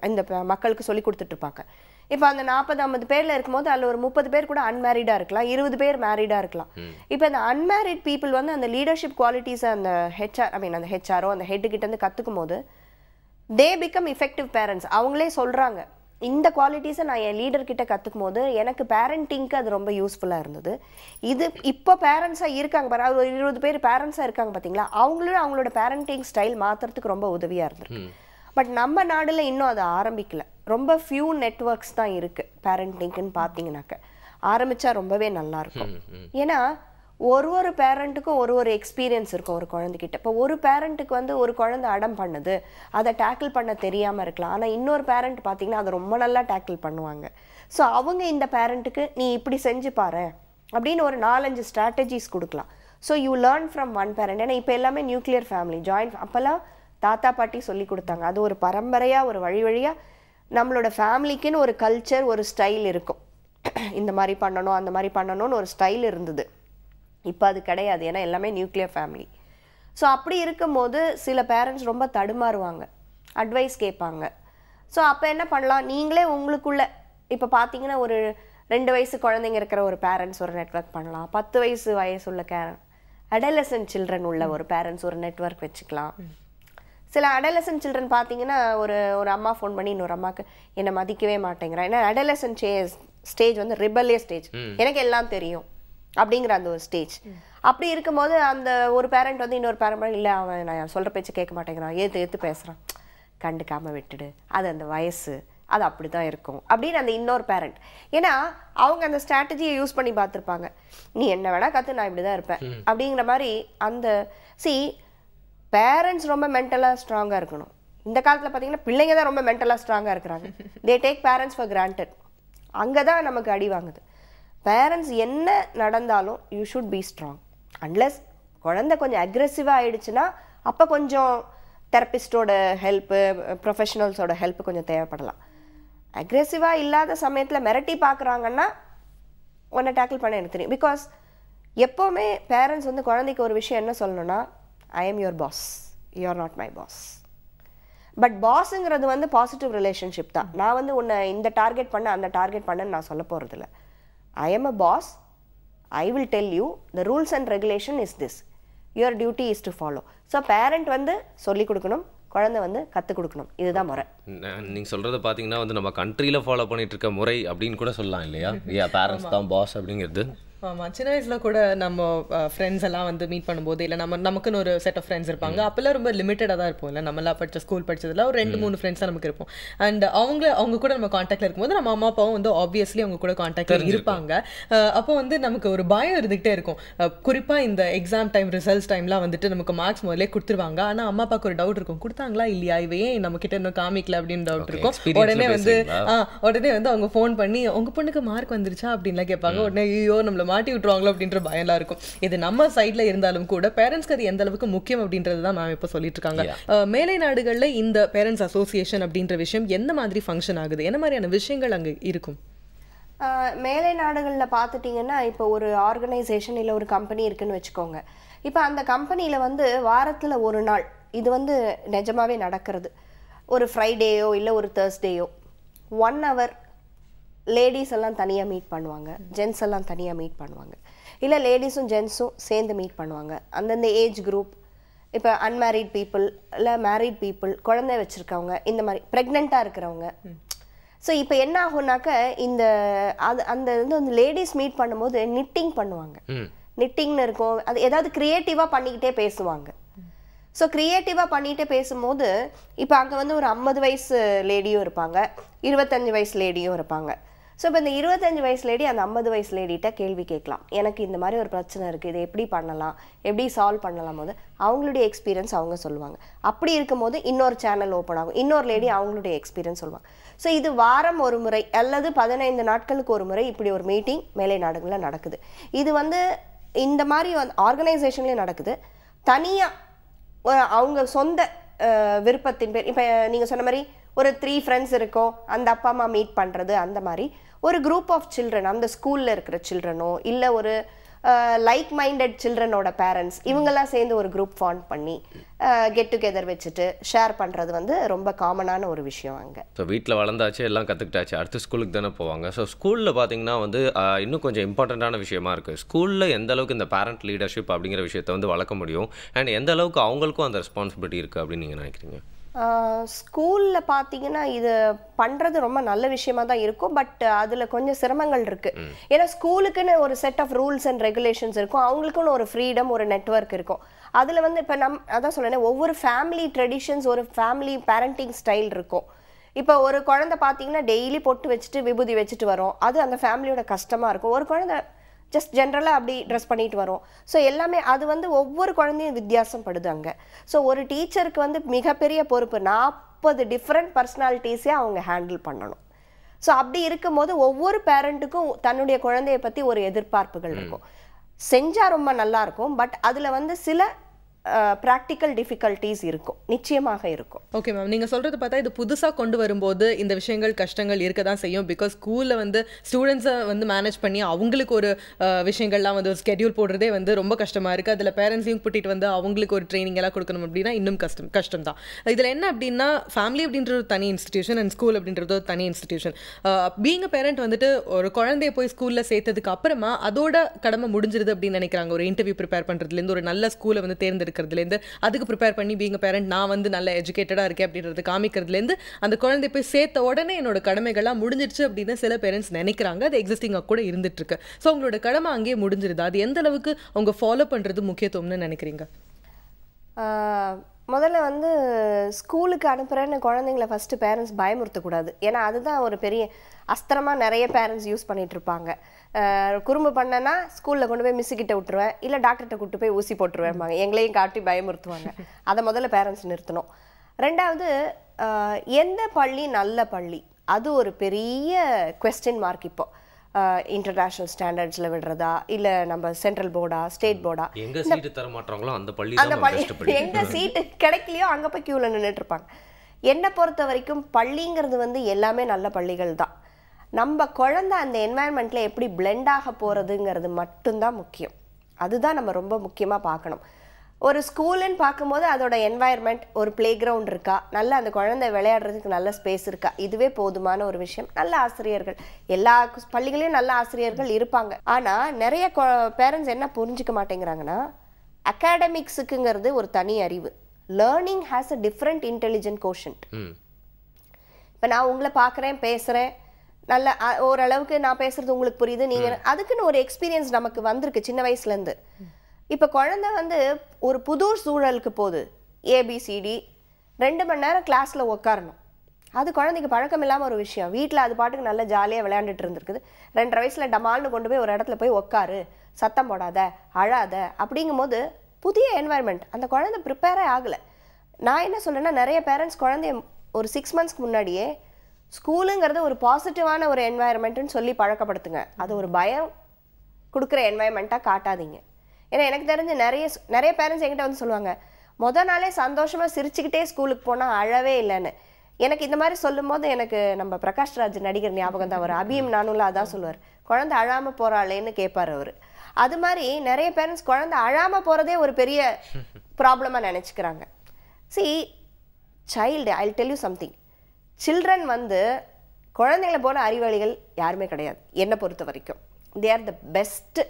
இந்த மக்களுக்கு சொல்லி கொடுத்துட்ருப்பாங்க. இப்போ அந்த 40-50 பேரில் இருக்கும்போது அதில் ஒரு 30 பேர் கூட அன்மேரிடாக இருக்கலாம், 20 பேர் மேரிடாக இருக்கலாம். இப்போ அந்த அன்மேரிட் பீப்புள் வந்து அந்த லீடர்ஷிப் குவாலிட்டிஸை அந்த அந்த ஹெச்ஆரோ அந்த ஹெட்டுக்கிட்டேருந்து கற்றுக்கும் போது தே பிகம் இஃபெக்டிவ் பேரண்ட்ஸ். அவங்களே சொல்கிறாங்க, இந்த குவாலிட்டிஸை நான் என் லீடர்கிட்ட கற்றுக்கும் போது எனக்கு பேரண்டிங்க்கு அது ரொம்ப யூஸ்ஃபுல்லாக இருந்தது. இது இப்போ பேரண்ட்ஸாக இருக்காங்க பாரு, ஒரு 20 பேர் பேரண்ட்ஸாக இருக்காங்க பார்த்தீங்களா, அவங்களோட பேரண்டிங் ஸ்டைல் மாற்றுறதுக்கு ரொம்ப உதவியாக இருந்திருக்கு. பட் நம்ம நாடில் இன்னும் அதை ஆரம்பிக்கல. ரொம்ப ஃபியூ நெட்வொர்க்ஸ் தான் இருக்குது பேரண்டிங்க்குன்னு பார்த்தீங்கன்னாக்க. ஆரம்பித்தா ரொம்பவே நல்லாயிருக்கும். ஏன்னா ஒரு பேரண்ட்டுக்கும் ஒரு எக்ஸ்பீரியன்ஸ் இருக்கும் ஒரு குழந்தைகிட்ட. இப்போ ஒரு பேரண்ட்டுக்கு வந்து ஒரு குழந்தை அடம் பண்ணுது, அதை டேக்கிள் பண்ண தெரியாமல் இருக்கலாம். ஆனால் இன்னொரு பேரண்ட் பார்த்தீங்கன்னா அதை ரொம்ப நல்லா டேக்கிள் பண்ணுவாங்க. ஸோ அவங்க இந்த பேரண்ட்டுக்கு நீ இப்படி செஞ்சு பாரு அப்படின்னு ஒரு 4-5 ஸ்ட்ராட்டஜிஸ் கொடுக்கலாம். So you learn from one parent. ஏன்னா இப்போ எல்லாமே நியூக்ளியர் ஃபேமிலி, ஜாயிண்ட். அப்போல்லாம் தாத்தா பாட்டி சொல்லி கொடுத்தாங்க. அது ஒரு பரம்பரையாக ஒரு வழியாக நம்மளோட ஃபேமிலிக்குன்னு ஒரு கல்ச்சர், ஒரு ஸ்டைல் இருக்கும். இந்த மாதிரி பண்ணணும், அந்த மாதிரி பண்ணணும்னு ஒரு ஸ்டைல் இருந்தது. இப்போ அது கிடையாது. ஏன்னா எல்லாமே நியூக்ளியர் ஃபேமிலி. ஸோ அப்படி இருக்கும்போது சில பேரண்ட்ஸ் ரொம்ப தடுமாறுவாங்க, அட்வைஸ் கேட்பாங்க. ஸோ அப்போ என்ன பண்ணலாம், நீங்களே உங்களுக்குள்ள இப்போ பார்த்தீங்கன்னா ஒரு 2 வயசு குழந்தைங்க இருக்கிற ஒரு பேரண்ட்ஸ் ஒரு நெட்வொர்க் பண்ணலாம். 10 வயசுள்ள அடலசன்ட் சில்ட்ரன் உள்ள ஒரு பேரண்ட்ஸ் ஒரு நெட்வொர்க் வச்சுக்கலாம். சில அடலசன்ட் சில்ட்ரன் பார்த்தீங்கன்னா ஒரு அம்மா ஃபோன் பண்ணி இன்னொரு அம்மாவுக்கு என்னை மதிக்கவே மாட்டேங்கிறேன். ஏன்னா அடலசன்ட் ஸ்டேஜ் வந்து ரிபல்லியஸ் ஸ்டேஜ், எனக்கு எல்லாம் தெரியும் அப்படிங்கிற அந்த ஒரு ஸ்டேஜ். அப்படி இருக்கும்போது அந்த ஒரு பேரண்ட் வந்து இன்னொரு பேரண்ட் இல்லை அவன் நான் சொல்கிற பேச்சு கேட்க மாட்டேங்கிறான், ஏற்று பேசுகிறான், கண்டுக்காமல் விட்டுடு, அது அந்த வயசு, அது அப்படி தான் இருக்கும் அப்படின்னு அந்த இன்னொரு பேரண்ட். ஏன்னா அவங்க அந்த ஸ்ட்ராட்டஜியை யூஸ் பண்ணி பார்த்துருப்பாங்க. நீ என்ன வேணா கற்று, நான் இப்படி தான் இருப்பேன் அப்படிங்கிற மாதிரி. அந்த பேரண்ட்ஸ் ரொம்ப மென்டலாக ஸ்ட்ராங்காக இருக்கணும். இந்த காலத்தில் பார்த்தீங்கன்னா பிள்ளைங்க தான் ரொம்ப மென்டலாக ஸ்ட்ராங்காக இருக்கிறாங்க. They take parents for granted. அங்கே தான் நமக்கு அடி வாங்குது. பேரண்ட்ஸ் என்ன நடந்தாலும் you should be strong. Unless குழந்தை கொஞ்சம் அக்ரெசிவாக ஆயிடுச்சுன்னா அப்போ கொஞ்சம் தெரப்பிஸ்டோட ஹெல்ப்பு, ப்ரொஃபஷனல்ஸோட ஹெல்ப்பு கொஞ்சம் தேவைப்படலாம். அக்ரெசிவாக இல்லாத சமயத்தில் மிரட்டி பார்க்குறாங்கன்னா ஒன்றை டேக்கிள் பண்ண எனக்கு தெரியும். பிகாஸ் எப்போவுமே பேரண்ட்ஸ் வந்து குழந்தைக்கு ஒரு விஷயம் என்ன சொல்லணும்னா, I am your boss, you are not my boss. But பாஸுங்கிறது வந்து பாசிட்டிவ் ரிலேஷன்ஷிப் தான். நான் வந்து உன்னை இந்த டார்கெட் பண்ண அந்த டார்கெட் பண்ணன்னு நான் சொல்ல போகிறதில்ல. I am a boss, I will tell you the rules and regulation is this, your duty is to follow. So parent வந்து சொல்லிக் கொடுக்கணும், குழந்தை வந்து கற்றுக் கொடுக்கணும். இதுதான் முறை. நீங்கள் சொல்கிறத பார்த்தீங்கன்னா வந்து நம்ம கண்ட்ரியில் ஃபாலோ பண்ணிட்டு இருக்க முறை அப்படின்னு கூட சொல்லலாம் இல்லையா? பேரண்ட்ஸ் தான் பாஸ் அப்படிங்கிறது. ஆமாம், சின்ன வயசில் கூட நம்ம ஃப்ரெண்ட்ஸ் எல்லாம் வந்து மீட் பண்ணும்போது இல்லை நமக்குன்னு ஒரு செட் ஆஃப் ஃப்ரெண்ட்ஸ் இருப்பாங்க. அப்போல்லாம் ரொம்ப லிமிட்டடாக தான் இருப்போம். இல்லை நம்மளாம் ஸ்கூல் படிச்சதில் ஒரு 2-3 ஃப்ரெண்ட்ஸ் தான் நமக்கு இருப்போம். அண்ட் அவங்க கூட நம்ம காண்டாக்டில் இருக்கும்போது நம்ம அம்மா அப்பாவும் வந்து ஆப்வியஸ்லி அவங்க கூட காண்டாக்டில் இருப்பாங்க. அப்போ வந்து நமக்கு ஒரு பயம் இருந்துகிட்டே இருக்கும். குறிப்பாக இந்த எக்ஸாம் டைம், ரிசல்ட்ஸ் டைம்லாம் வந்துட்டு நமக்கு மார்க்ஸ் முதல்ல கொடுத்துருவாங்க. ஆனால் அம்மா அப்பாவுக்கு ஒரு டவுட் இருக்கும், கொடுத்தாங்களா இல்லையா, இவையே நம்ம கிட்ட இன்னும் காமிக்கல அப்படின்னு டவுட் இருக்கும். உடனே வந்து அவங்க ஃபோன் பண்ணி உங்கள் பொண்ணுக்கு மார்க் வந்துருச்சா அப்படின்லாம் கேட்பாங்க. உடனே ஐயோ நம்மளை மாட்டி விட்டுருவாங்களோ அப்படின்ற பயம்லாம் இருக்கும். இது நம்ம சைட்ல இருந்தாலும் கூட பேரண்ட்ஸ்க்கு அது எந்த அளவுக்கு முக்கியம் அப்படின்றது தான் மேம் இப்போ சொல்லிட்டு இருக்காங்க. மேலை நாடுகள்ல இந்த பேரண்ட்ஸ் அசோசியேஷன் அப்படின்ற விஷயம் எந்த மாதிரி ஃபங்க்ஷன் ஆகுது, என்ன மாதிரியான விஷயங்கள் அங்கே இருக்கும்? மேலை நாடுகளில் பார்த்துட்டிங்கன்னா இப்போ ஒரு ஆர்கனைசேஷன் இல்லை ஒரு கம்பெனி இருக்குன்னு வச்சுக்கோங்க. இப்போ அந்த கம்பெனியில் வந்து வாரத்தில் ஒரு நாள், இது வந்து நிஜமாவே நடக்கிறது, ஒரு ஃப்ரைடேயோ இல்லை ஒரு தேர்ஸ்டேயோ 1 hour லேடிஸ் எல்லாம் தனியாக மீட் பண்ணுவாங்க, ஜென்ஸ் எல்லாம் தனியாக மீட் பண்ணுவாங்க, இல்லை லேடிஸும் ஜென்ஸும் சேர்ந்து மீட் பண்ணுவாங்க. அந்தந்த ஏஜ் குரூப், இப்போ அன்மேரிட் பீப்புள் இல்லை மேரிட் பீப்புள், குழந்தை வச்சுருக்கவங்க, இந்த மாதிரி ப்ரெக்னெண்ட்டாக இருக்கிறவங்க. ஸோ இப்போ என்ன ஆகும்னாக்க அந்த வந்து லேடிஸ் மீட் பண்ணும்போது நிட்டிங் பண்ணுவாங்க. நிட்டிங்னு இருக்கும், அது ஏதாவது க்ரியேட்டிவாக பண்ணிக்கிட்டே பேசுவாங்க. ஸோ க்ரியேட்டிவாக பண்ணிகிட்டே பேசும்போது இப்போ அங்கே வந்து ஒரு 50 வயசு லேடியும் இருப்பாங்க, 25 வயசு லேடியும் இருப்பாங்க. ஸோ இப்போ இந்த 25 வயசு லேடி அந்த 50 வயசு லேடிகிட்ட கேள்வி கேட்கலாம், எனக்கு இந்த மாதிரி ஒரு பிரச்சனை இருக்குது, இதை எப்படி பண்ணலாம், எப்படி சால்வ் பண்ணலாம் போது அவங்களுடைய எக்ஸ்பீரியன்ஸ் அவங்க சொல்லுவாங்க. அப்படி இருக்கும்போது இன்னொரு சேனல் ஓப்பன் ஆகும், இன்னொரு லேடி அவங்களுடைய எக்ஸ்பீரியன்ஸ் சொல்லுவாங்க. ஸோ இது வாரம் ஒரு முறை அல்லது 15 நாட்களுக்கு ஒரு முறை இப்படி ஒரு மீட்டிங் மேலை நாடுகளில் நடக்குது. இது வந்து இந்த மாதிரி ஆர்கனைசேஷன்லேயும் நடக்குது. தனியாக அவங்க சொந்த விருப்பத்தின் பேர், இப்போ நீங்கள் சொன்ன மாதிரி ஒரு 3 ஃப்ரெண்ட்ஸ் இருக்கோம், அந்த அப்பா அம்மா மீட் பண்ணுறது, அந்த மாதிரி ஒரு குரூப் ஆஃப் சில்ட்ரன், அந்த ஸ்கூலில் இருக்கிற சில்ட்ரனோ இல்லை ஒரு லைக் மைண்டட் சில்ட்ரனோட பேரண்ட்ஸ், இவங்கெல்லாம் சேர்ந்து ஒரு குரூப் ஃபார்ம் பண்ணி கெட் டுகெதர் வச்சுட்டு ஷேர் பண்ணுறது வந்து ரொம்ப காமனான ஒரு விஷயம் அங்கே. ஸோ வீட்டில் வளர்ந்தாச்சு, எல்லாம் கற்றுக்கிட்டாச்சு, அடுத்து ஸ்கூலுக்கு தானே போவாங்க. ஸோ ஸ்கூலில் பார்த்தீங்கன்னா வந்து இன்னும் கொஞ்சம் இம்பார்ட்டண்ட்டான விஷயமா இருக்குது. ஸ்கூலில் எந்த அளவுக்கு இந்த பேரண்ட் லீடர்ஷிப் அப்படிங்கிற விஷயத்தை வந்து வளர்க்க முடியும், அண்ட் எந்த அளவுக்கு அவங்களுக்கும் அந்த ரெஸ்பான்சிபிலிட்டி இருக்குது அப்படின்னு நீங்கள் நினைக்கிறீங்க? ஸ்கூலில் பார்த்தீங்கன்னா இது பண்ணுறது ரொம்ப நல்ல விஷயமா தான் இருக்கும். பட் அதில் கொஞ்சம் சிரமங்கள் இருக்குது. ஏன்னா ஸ்கூலுக்குன்னு ஒரு set of rules and regulations இருக்கும், அவங்களுக்குன்னு ஒரு ஃப்ரீடம், ஒரு நெட்வொர்க் இருக்கும். அதில் வந்து இப்போ அதான் சொல்லேன், ஒவ்வொரு ஃபேமிலி ட்ரெடிஷன்ஸ், ஒரு ஃபேமிலி பேரண்டிங் ஸ்டைல் இருக்கும். இப்போ ஒரு குழந்தை பார்த்தீங்கன்னா டெய்லி பொட்டு வச்சுட்டு விபூதி வச்சுட்டு வரும், அது அந்த ஃபேமிலியோட கஷ்டமாக இருக்கும். ஒரு குழந்தை ஜஸ்ட் ஜென்ரலாக அப்படி ட்ரெஸ் பண்ணிட்டு வரோம். ஸோ எல்லாமே அது வந்து ஒவ்வொரு குழந்தையும் வித்தியாசம் படுது அங்கே. ஸோ ஒரு டீச்சருக்கு வந்து மிகப்பெரிய பொறுப்பு 40 டிஃப்ரெண்ட் பர்சனாலிட்டிஸே அவங்க ஹேண்டில் பண்ணணும். ஸோ அப்படி இருக்கும்போது ஒவ்வொரு பேரண்ட்டுக்கும் தன்னுடைய குழந்தைய பற்றி ஒரு எதிர்பார்ப்புகள் இருக்கும். செஞ்சால் ரொம்ப நல்லா இருக்கும், பட் அதில் வந்து சில ப்ராக்டிக்கல் டிஃபிகல்ட்டிஸ் இருக்கும், நிச்சயமாக இருக்கும். ஓகே மேம், நீங்கள் சொல்கிறது பார்த்தா இது புதுசாக கொண்டு வரும்போது இந்த விஷயங்கள் கஷ்டங்கள் இருக்க தான் செய்யும். பிகாஸ் ஸ்கூலில் வந்து ஸ்டூடெண்ட்ஸை வந்து மேனேஜ் பண்ணி அவங்களுக்கு ஒரு விஷயங்கள்லாம் வந்து ஒரு ஸ்கெடியூல் போடுறதே வந்து ரொம்ப கஷ்டமாக இருக்குது. அதில் பேரண்ட்ஸையும் கூட்டிகிட்டு வந்து அவங்களுக்கு ஒரு ட்ரைனிங் எல்லாம் கொடுக்கணும் அப்படின்னா இன்னும் கஷ்டம் தான். இதில் என்ன அப்படின்னா ஃபேமிலி அப்படின்ற ஒரு தனி இன்ஸ்டிடியூஷன் அண்ட் ஸ்கூல் அப்படின்றது ஒரு தனி இன்ஸ்டிடியூஷன். பீயிங் அ பேரண்ட் வந்துட்டு ஒரு குழந்தைய போய் ஸ்கூலில் சேர்த்ததுக்கு அப்புறமா அதோட கடமை முடிஞ்சிருது அப்படின்னு நினைக்கிறாங்க. ஒரு இன்டர்வியூ ப்ரிப்பேர் பண்ணுறதுலேருந்து ஒரு நல்ல ஸ்கூலை வந்து தேர்ந்தெடுக்கிறதுலேருந்து அதுக்கு ப்ரிப்பேர் பண்ணி பீயிங் அ பேரண்ட் நான் வந்து நல்ல எஜுகேட்டடாக இருக்கேன் அப்படின்றது காமிக்கிறதுலேருந்து அந்த குழந்தை போய் சேர்த்த உடனே என்னோட கடமைகள்லாம் முடிஞ்சிருச்சு அப்படின்னு சில பேரண்ட்ஸ் நினைக்கிறாங்க. அது எக்ஸிஸ்டிங்காக கூட இருந்துட்டு இருக்கு. ஸோ அவங்களோட கடமை அங்கேயே முடிஞ்சிருது. அது எந்த அளவுக்கு அவங்க ஃபாலோ பண்ணுறது முக்கியத்துவம்னு நினைக்கிறீங்க? முதல்ல வந்து ஸ்கூலுக்கு அனுப்புகிறேன்னு குழந்தைங்கள ஃபஸ்ட்டு பேரண்ட்ஸ் பயமுறுத்தக்கூடாது. ஏன்னா அதுதான் ஒரு பெரிய அஸ்திரமாக நிறைய பேரண்ட்ஸ் யூஸ் பண்ணிகிட்டு இருப்பாங்க. குறும்பு பண்ணனா ஸ்கூலில் கொண்டு போய் மிஸ்ஸுக்கிட்ட விட்டுருவேன், இல்லை டாக்டர்கிட்ட கூப்பிட்டு போய் ஊசி போட்டுருவேன்பாங்க. எங்களையும் காட்டி பயமுறுத்துவாங்க. அதை முதல்ல பேரண்ட்ஸ் நிறுத்தணும். ரெண்டாவது, எந்த பள்ளி நல்ல பள்ளி, அது ஒரு பெரிய குவெஸ்டின் மார்க். இப்போ இன்டர்நேஷனல் ஸ்டாண்டர்ட்ஸில் விடுறதா, இல்லை நம்ம சென்ட்ரல் போர்டா ஸ்டேட் போர்டா, எங்க சீட்டு தர மாட்டாங்களோ அந்த பள்ளி எங்கே சீட்டு கிடைக்கலையோ அங்கே போய் க்யூவில் நின்றுட்டு இருப்பாங்க. என்னை பொறுத்த வரைக்கும் பள்ளிங்கிறது வந்து எல்லாமே நல்ல பள்ளிகள் தான். நம்ம குழந்தை அந்த என்வாயன்மெண்ட்டில் எப்படி பிளெண்ட் ஆக போகிறதுங்கிறது மட்டும்தான் முக்கியம். அதுதான் நம்ம ரொம்ப முக்கியமாக பார்க்கணும். ஒரு ஸ்கூலுன்னு பார்க்கும்போது அதோட என்வாயர்மெண்ட், ஒரு பிளே கிரவுண்ட் இருக்கா, நல்ல அந்த குழந்தை விளையாடுறதுக்கு நல்ல ஸ்பேஸ் இருக்கா, இதுவே போதுமான ஒரு விஷயம். நல்ல ஆசிரியர்கள், எல்லா பள்ளிகளையும் நல்ல ஆசிரியர்கள் இருப்பாங்க. ஆனால் நிறைய பேரண்ட்ஸ் என்ன புரிஞ்சிக்க மாட்டேங்கிறாங்கன்னா, அகாடமிக்ஸுக்குங்கிறது ஒரு தனி அறிவு. Learning has a different intelligent quotient. இப்போ நான் உங்களை பார்க்குறேன், பேசுகிறேன், நல்ல ஓரளவுக்கு நான் பேசுறது உங்களுக்கு புரியுது, நீங்கள் அதுக்குன்னு ஒரு எக்ஸ்பீரியன்ஸ் நமக்கு வந்திருக்கு சின்ன வயசுலேருந்து. இப்போ குழந்தை வந்து ஒரு புது சூழலுக்கு போகுது, ஏபிசிடி 2 மணி நேரம் கிளாஸில் உட்காரணும். அது குழந்தைக்கு பழக்கம் இல்லாமல் ஒரு விஷயம். வீட்டில் அது பாட்டுக்கு நல்லா ஜாலியாக விளையாண்டுட்டு இருந்திருக்குது. 2.5 வயசில் டமால்னு கொண்டு போய் ஒரு இடத்துல போய் உட்காரு, சத்தம் போடாத, அழாத அப்படிங்கும்போது புதிய என்வாயர்மெண்ட், அந்த குழந்தை ப்ரிப்பேரே ஆகலை. நான் என்ன சொல்கிறேன்னா, நிறைய பேரண்ட்ஸ் குழந்தைய ஒரு 6 மந்த்ஸ்க்கு முன்னாடியே ஸ்கூலுங்கிறது ஒரு பாசிட்டிவான ஒரு என்வாயர்மெண்ட்டுன்னு சொல்லி பழக்கப்படுத்துங்க. அது ஒரு பயம் கொடுக்குற என்வாயர்மெண்ட்டாக காட்டாதீங்க. ஏன்னா எனக்கு தெரிஞ்சு நிறைய பேரண்ட்ஸ் என்கிட்ட வந்து சொல்லுவாங்க, மொதல் நாளே சந்தோஷமாக சிரிச்சுக்கிட்டே ஸ்கூலுக்கு போனால் அழவே இல்லைன்னு. எனக்கு இந்த மாதிரி சொல்லும் போது எனக்கு நம்ம பிரகாஷ் ராஜ் நடிகர் ஞாபகம் தான் வரும். அபியும் நானும்ல அதான் சொல்லுவார், குழந்தை அழாமல் போகிறாளேன்னு கேட்பார் அவர். அது மாதிரி நிறைய பேரண்ட்ஸ் குழந்தை அழாமல் போகிறதே ஒரு பெரிய ப்ராப்ளமாக நினச்சிக்கிறாங்க. Child, I will tell you something, children வந்து குழந்தைங்களை போல அறிவாளிகள் யாருமே கிடையாது என்னை பொறுத்த வரைக்கும். They are the best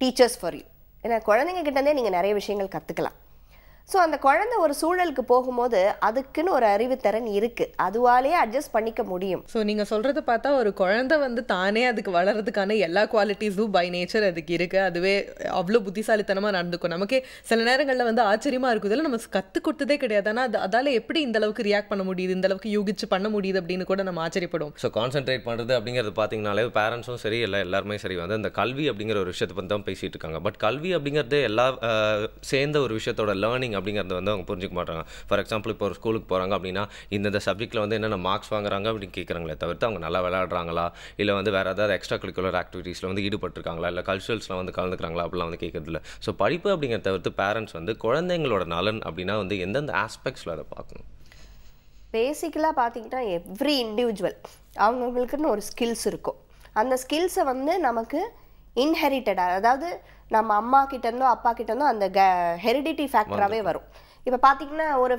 teachers for you. ஏன்னா குழந்தைங்க கிட்டேருந்தே நீங்கள் நிறைய விஷயங்கள் கற்றுக்கலாம். ஸோ அந்த குழந்தை ஒரு சூழலுக்கு போகும்போது அதுக்குன்னு ஒரு அறிவுத்திறன் இருக்குது, அதுவாலேயே அட்ஜஸ்ட் பண்ணிக்க முடியும். ஸோ நீங்கள் சொல்கிறத பார்த்தா ஒரு குழந்தை வந்து தானே அதுக்கு வளர்கிறதுக்கான எல்லா குவாலிட்டிஸும் பை நேச்சர் அதுக்கு இருக்குது. அதுவே அவ்வளோ புத்திசாலித்தனமாக நடந்துக்கும். நமக்கே சில நேரங்களில் வந்து ஆச்சரியமாக இருக்குது, இல்லை நம்ம கற்றுக் கொடுத்ததே கிடையாது, ஆனால் அதால் எப்படி இந்த அளவுக்கு ரியாக்ட் பண்ண முடியுது, இந்த அளவுக்கு யூகிச்சு பண்ண முடியுது அப்படின்னு கூட நம்ம ஆச்சரியப்படுவோம். ஸோ கான்சென்ட்ரேட் பண்ணுறது அப்படிங்கிறது பார்த்தீங்கனாலே பேரண்ட்ஸும் சரி எல்லாருமே சரி வந்து இந்த கல்வி அப்படிங்கிற ஒரு விஷயத்தை பற்றி தான் பேசிகிட்டு இருக்காங்க. பட் கல்வி அப்படிங்கிறது எல்லா சேர்ந்த ஒரு விஷயத்தோட லேர்னிங் அப்படிங்கிறது வந்து அவங்க புரிஞ்சிக்க மாட்டாங்க. ஃபார் எக்ஸாம்பிள் இப்போ ஒரு ஸ்கூலுக்கு போகிறாங்க அப்படின்னா இந்த சப்ஜெக்ட்டில் வந்து என்னென்ன மார்க்ஸ் வாங்குறாங்க அப்படின்னு கேட்குறாங்களே தவிர்த்து அவங்க நல்லா விளையாடுறாங்களா, இல்லை வந்து வேறு ஏதாவது எக்ஸ்ட்ரா கரிக்குலர் ஆக்டிவிட்டீஸில் வந்து ஈடுபட்டிருக்காங்களா, இல்லை கல்ச்சுரல்ஸில் வந்து கலந்துக்கிறாங்களா அப்படிலாம் வந்து கேட்கறதில்ல. ஸோ படிப்பு அப்படிங்கிறத தவிர்த்து பேரண்ட்ஸ் வந்து குழந்தைங்களோட நலன் அப்படின்னா வந்து எந்தெந்த ஆஸ்பெக்ட்ஸில் அதை பார்க்கணும்? பேசிக்கலாக பார்த்தீங்கன்னா எவ்ரி இண்டிவிஜுவல் அவங்கவுங்களுக்குன்னு ஒரு ஸ்கில்ஸ் இருக்கும். அந்த ஸ்கில்ஸை வந்து நமக்கு இன்ஹெரிட்டடாக, அதாவது நம்ம அம்மா கிட்டேருந்தோ அப்பா கிட்டேருந்தோ அந்த ஹெரிடிட்டி ஃபேக்டராகவே வரும். இப்போ பார்த்தீங்கன்னா ஒரு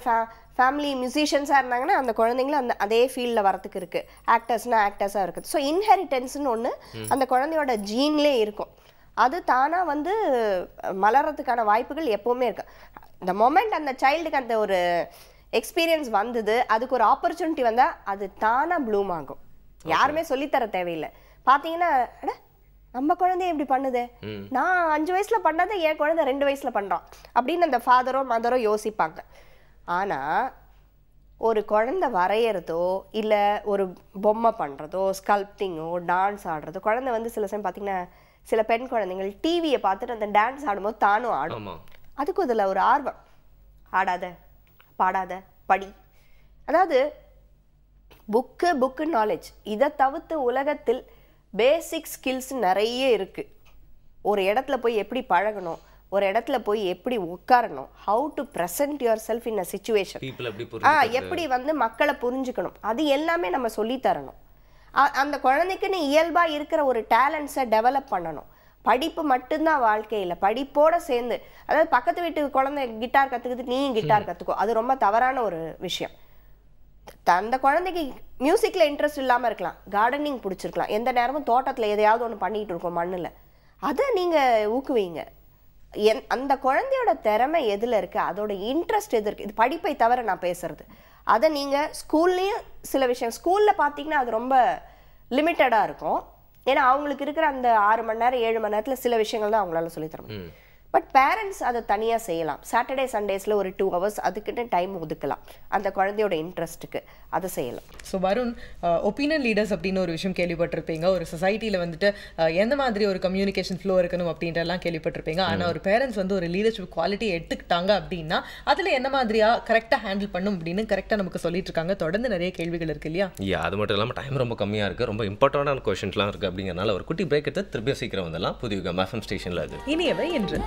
ஃபேமிலி மியூசிஷியன்ஸாக இருந்தாங்கன்னா அந்த குழந்தைங்களும் அந்த அதே ஃபீல்டில் வரத்துக்கு இருக்குது. ஆக்டர்ஸாக இருக்குது. ஸோ இன்ஹெரிட்டன்ஸ்னு ஒன்று அந்த குழந்தையோட ஜீன்லேயே இருக்கும். அது தானாக வந்து மலர்றதுக்கான வாய்ப்புகள் எப்போவுமே இருக்குது. இந்த மொமெண்ட் அந்த சைல்டுக்கு அந்த ஒரு எக்ஸ்பீரியன்ஸ் வந்தது, அதுக்கு ஒரு ஆப்பர்ச்சுனிட்டி வந்தால் அது தானாக ப்ளூம் ஆகும். யாருமே சொல்லித்தர தேவையில்லை. பார்த்தீங்கன்னா நம்ம குழந்தைய எப்படி பண்ணுது, நான் 5 வயசுல பண்ணதை என் குழந்தை 2 வயசுல பண்றான் அப்படின்னு அந்த ஃபாதரோ மதரோ யோசிப்பாங்க. ஆனா ஒரு குழந்தை வரைகிறதோ இல்லை ஒரு பொம்மை பண்ணுறதோ ஸ்கல்ப்டிங்கோ டான்ஸ் ஆடுறதோ, குழந்தை வந்து சில சமயம் பார்த்தீங்கன்னா சில பெண் குழந்தைகள் டிவியை பார்த்துட்டு அந்த டான்ஸ் ஆடும்போது தானும் ஆடும். அதுக்கும் இதில் ஒரு ஆர்வம். ஆடாத, பாடாத, படி. அதாவது புக்கு நாலேஜ் இதை தவிர்த்து உலகத்தில் பேசிக் ஸ்கில்ஸ் நிறைய இருக்குது. ஒரு இடத்துல போய் எப்படி பழகணும், ஒரு இடத்துல போய் எப்படி உட்காரணும், how to present your self in a situation, எப்படி வந்து மக்களை புரிஞ்சுக்கணும், அது எல்லாமே நம்ம சொல்லித்தரணும். அந்த குழந்தைக்குன்னு இயல்பாக இருக்கிற ஒரு டேலண்ட்ஸை டெவலப் பண்ணணும். படிப்பு மட்டும்தான் வாழ்க்கையில், படிப்போடு சேர்ந்து, அதாவது பக்கத்து வீட்டு குழந்தை கிட்டார் கற்றுக்கிட்டு நீயும் கிட்டார் கற்றுக்கோ, அது ரொம்ப தவறான ஒரு விஷயம். அந்த குழந்தைக்கு மியூசிக்கில் இன்ட்ரெஸ்ட் இல்லாமல் இருக்கலாம், கார்டனிங் பிடிச்சிருக்கலாம், எந்த நேரமும் தோட்டத்தில் எதையாவது ஒன்று பண்ணிகிட்டு இருக்கோம் மண்ணில், அதை நீங்கள் ஊக்குவீங்க. அந்த குழந்தையோட திறமை எதில் இருக்குது, அதோட இன்ட்ரெஸ்ட் எது இருக்குது, இது படிப்பை தவிர நான் பேசுகிறது. அதை நீங்கள் ஸ்கூல்லேயும் சில விஷயம், ஸ்கூலில் பார்த்தீங்கன்னா அது ரொம்ப லிமிட்டடாக இருக்கும். ஏன்னா அவங்களுக்கு இருக்கிற அந்த 6 மணி நேரம் 7 மணி நேரத்தில் சில விஷயங்கள் தான் அவங்களால சொல்லித்தர முடியும். பட் பேரண்ட்ஸ் அதை தனியாக செய்யலாம். சாட்டர்டே சண்டேஸில் ஒரு 2 hours அதுக்கிட்ட டைம் ஒதுக்கலாம், அந்த குழந்தையோட இன்ட்ரெஸ்ட்டுக்கு அதை செய்யலாம். ஸோ வருண், ஒப்பீனியன் லீடர்ஸ் அப்படின்னு ஒரு விஷயம் கேள்விப்பட்டிருப்பீங்க. ஒரு சொசைட்டியில் வந்துட்டு எந்த மாதிரி ஒரு கம்யூனிகேஷன் ஃப்ளோ இருக்கணும் அப்படின்றலாம் கேள்விப்பட்டிருப்பீங்க. ஆனால் ஒரு பேரண்ட்ஸ் வந்து ஒரு லீடர்ஷிப் குவாலிட்டி எடுத்துக்கிட்டாங்க அப்படின்னா அதில் என்ன மாதிரியாக கரெக்டாக ஹேண்டில் பண்ணும் அப்படின்னு கரெக்டாக நமக்கு சொல்லிட்டு இருக்காங்க. தொடர்ந்து நிறைய கேள்விகள் இருக்கு இல்லையா? அது மட்டும் இல்லாமல் டைம் ரொம்ப கம்மியாக இருக்குது, ரொம்ப இம்பார்ட்டண்டான கொஷின்ஸ்லாம் இருக்குது. அப்படிங்கிறனால ஒரு குட்டி பிரேக் எடுத்து திருப்பியும் சீக்கிரம் வந்தெல்லாம் புதிய எஃப்எம் ஸ்டேஷனில் அது இனியவை என்று.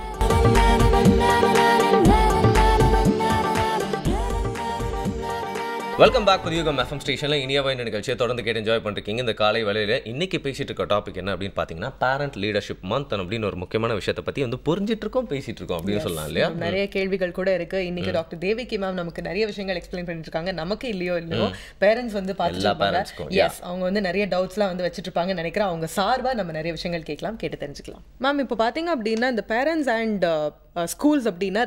வெல்கம் பேக் புதியுகம் எஃப்எம் ஸ்டேஷனில் இனியாவை நிகழ்ச்சியை தொடர்ந்து கேட்டு என்ஜாய் பண்ணிருக்கீங்க. இந்த காலை வேளையில் இன்னைக்கு பேசிட்டு இருக்க டாபிக் என்ன அப்படின்னு பார்த்தீங்கன்னா பேரண்ட் லீடர்ஷிப் மந்த் அப்படின்னு ஒரு முக்கியமான விஷயத்தை பற்றி வந்து புரிஞ்சிட்டு இருக்கோம், பேசிட்டு இருக்கோம் அப்படின்னு சொல்லலாம் இல்லையா? நிறைய கேள்விகள் கூட இருக்கு. இன்னைக்கு டாக்டர் தேவிகி மேம் நமக்கு நிறைய விஷயங்கள் எக்ஸ்பிளைன் பண்ணிட்டு இருக்காங்க. நமக்கு இல்லையோ பேரண்ட்ஸ் வந்து பார்த்துட்டு எஸ் அவங்க வந்து நிறைய டவுட்ஸ்லாம் வந்து வச்சுட்டு இருப்பாங்கன்னு நினைக்கிறேன். அவங்க சார்பாக நம்ம நிறைய விஷயங்கள் கேட்கலாம், கேட்டு தெரிஞ்சுக்கலாம். மேம் இப்போ பார்த்தீங்க அப்படின்னா இந்த பேரண்ட்ஸ் அண்ட் ஸ்கூல்ஸ் அப்படின்னா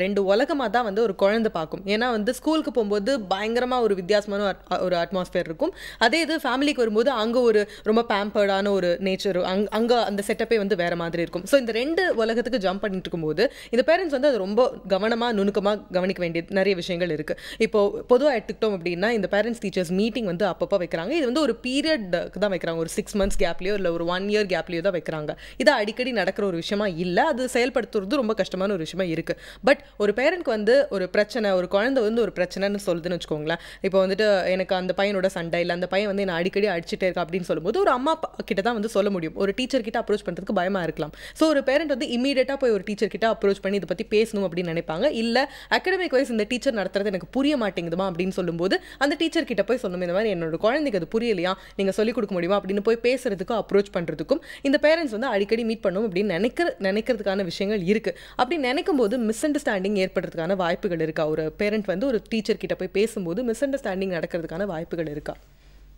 ரெண்டு உலகமாக தான் வந்து ஒரு குழந்தை பார்க்கும். ஏன்னா வந்து ஸ்கூலுக்கு போகும்போது பயங்கரமாக ஒரு வித்தியாசமான ஒரு அட்மாஸ்பியர் இருக்கும். அதே இது ஃபேமிலிக்கு வரும்போது அங்கே ஒரு ரொம்ப பேம்பர்டான ஒரு நேச்சர், அங்கே அந்த செட்டப்பே வந்து வேறு மாதிரி இருக்கும். ஸோ இந்த 2 உலகத்துக்கு ஜம்ப் பண்ணிட்டு இருக்கும்போது இந்த பேரண்ட்ஸ் வந்து அது ரொம்ப கவனமாக நுணுக்கமாக கவனிக்க வேண்டிய நிறைய விஷயங்கள் இருக்குது. இப்போது பொதுவாக எடுத்துக்கிட்டோம் அப்படின்னா இந்த பேரண்ட்ஸ் டீச்சர்ஸ் மீட்டிங் வந்து அப்பப்போ வைக்கிறாங்க. இது வந்து ஒரு பீரியட்க்கு தான் வைக்கிறாங்க, ஒரு 6 months கேப்லேயோ இல்லை ஒரு 1 year கேப்லேயோ தான் வைக்கிறாங்க. இது அடிக்கடி நடக்கிற ஒரு விஷயமா இல்லை, அது செயல்படுத்துறது ரொம்ப கஷ்டமான ஒரு விஷயமா இருக்கு. பட் ஒரு பேரண்ட்க்கு வந்து ஒரு பிரச்சனை, ஒரு குழந்தை வந்து ஒரு பிரச்சனைன்னு சொல்லுதுன்னு வச்சுக்கோங்களேன். இப்போ வந்துட்டு எனக்கு அந்த பையனோட சண்டை இல்லை, அந்த பையன் வந்து நான் அடிக்கடி அடிச்சுட்டே இருக்கா அப்படின்னு சொல்லும்போது ஒரு அம்மா கிட்ட தான் வந்து சொல்ல முடியும். ஒரு டீச்சர் கிட்ட அப்ரோச் பண்ணுறதுக்கு பயமா இருக்கலாம். ஸோ ஒரு பேரண்ட் வந்து இமீடியட்டாக போய் ஒரு டீச்சர் கிட்ட அப்ரோச் பண்ணி இதை பற்றி பேசணும் அப்படின்னு நினைப்பாங்க. இல்லை அகாடமிக் வைஸ் இந்த டீச்சர் நடத்துறது எனக்கு புரிய மாட்டேங்குதுமா அப்படின்னு சொல்லும்போது அந்த டீச்சர் கிட்ட போய் சொல்லணும், இந்த மாதிரி என்னோட குழந்தைக்கு அது புரியலையா, நீங்கள் சொல்லிக் கொடுக்க முடியுமா அப்படின்னு போய் பேசுறதுக்கும் அப்ரோச் பண்ணுறதுக்கும் இந்த பேரண்ட்ஸ் வந்து அடிக்கடி மீட் பண்ணணும் அப்படின்னு நினைக்கிறதுக்கான விஷயங்கள் இருக்கு. அப்படி நினைக்கும் போது மிஸ் அண்டர்ஸ்டாண்டிங் ஏற்படுறதுக்கான வாய்ப்புகள் இருக்கா? ஒரு பேரண்ட் வந்து ஒரு டீச்சர் கிட்ட போய் பேசும்போது மிஸ் அண்டர்ஸ்டாண்டிங் நடக்கிறதுக்கான வாய்ப்புகள் இருக்கா?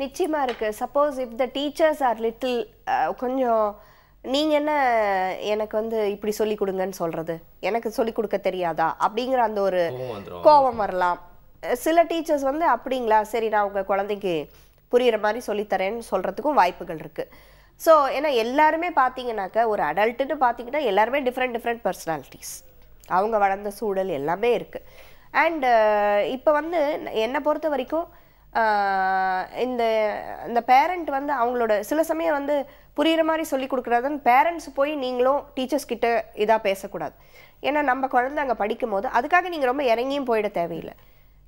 நிச்சயமா இருக்கு. Suppose if the teachers are little கொஞ்சம் நீங்க என்ன எனக்கு வந்து இப்படி சொல்லி கொடுங்கன்னு சொல்றது, எனக்கு சொல்லி கொடுக்க தெரியாதா அப்படிங்கிற அந்த ஒரு கோபம் வரலாம். சில டீச்சர்ஸ் வந்து அப்படிங்களா, சரி நான் உங்க குழந்தைக்கு புரியுற மாதிரி சொல்லித்தரேன்னு சொல்றதுக்கும் வாய்ப்புகள் இருக்கு. ஸோ ஏன்னா எல்லாருமே பார்த்தீங்கன்னாக்கா ஒரு அடல்ட்டுன்னு பார்த்தீங்கன்னா எல்லாருமே டிஃப்ரெண்ட் பர்சனாலிட்டிஸ், அவங்க வளர்ந்த சூழல் எல்லாமே இருக்குது. அண்ட் இப்போ வந்து என்னை பொறுத்த வரைக்கும் இந்த பேரண்ட் வந்து அவங்களோட சில சமயம் வந்து புரிகிற மாதிரி சொல்லி கொடுக்குறதுன்னு பேரண்ட்ஸ் போய் நீங்களும் டீச்சர்ஸ் கிட்ட இதாக பேசக்கூடாது. ஏன்னா நம்ம குழந்தை அங்கே படிக்கும் போது அதுக்காக நீங்கள் ரொம்ப இறங்கியும் போயிட தேவையில்லை.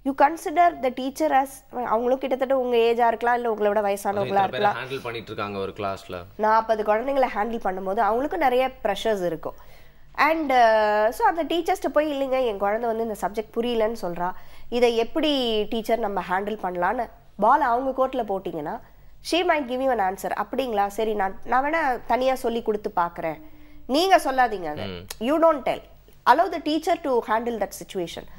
You consider the teacher as, அவங்களும் கிட்டத்தட்ட உங்கள் ஏஜாக இருக்கலாம், இல்லை உங்களோட வயசானவங்களா இருக்கலாம். ஹேண்டில் பண்ணிட்டு இருக்காங்க ஒரு கிளாஸில் 40 குழந்தைங்களை ஹேண்டில் பண்ணும்போது அவங்களுக்கும் நிறைய ப்ரெஷர்ஸ் இருக்கும். அண்ட் ஸோ அந்த டீச்சர்ஸ்ட்டு போய் இல்லைங்க என் குழந்தை வந்து இந்த சப்ஜெக்ட் புரியலன்னு சொல்கிறா, இதை எப்படி டீச்சர் நம்ம ஹேண்டில் பண்ணலான்னு பால் அவங்க கோர்ட்டில் போட்டிங்கன்னா she might give you an answer. அப்படிங்களா, சரி நான் வேணால் தனியாக சொல்லி கொடுத்து பார்க்குறேன், நீங்கள் சொல்லாதீங்க, அதை you don't tell, allow the teacher to handle that situation.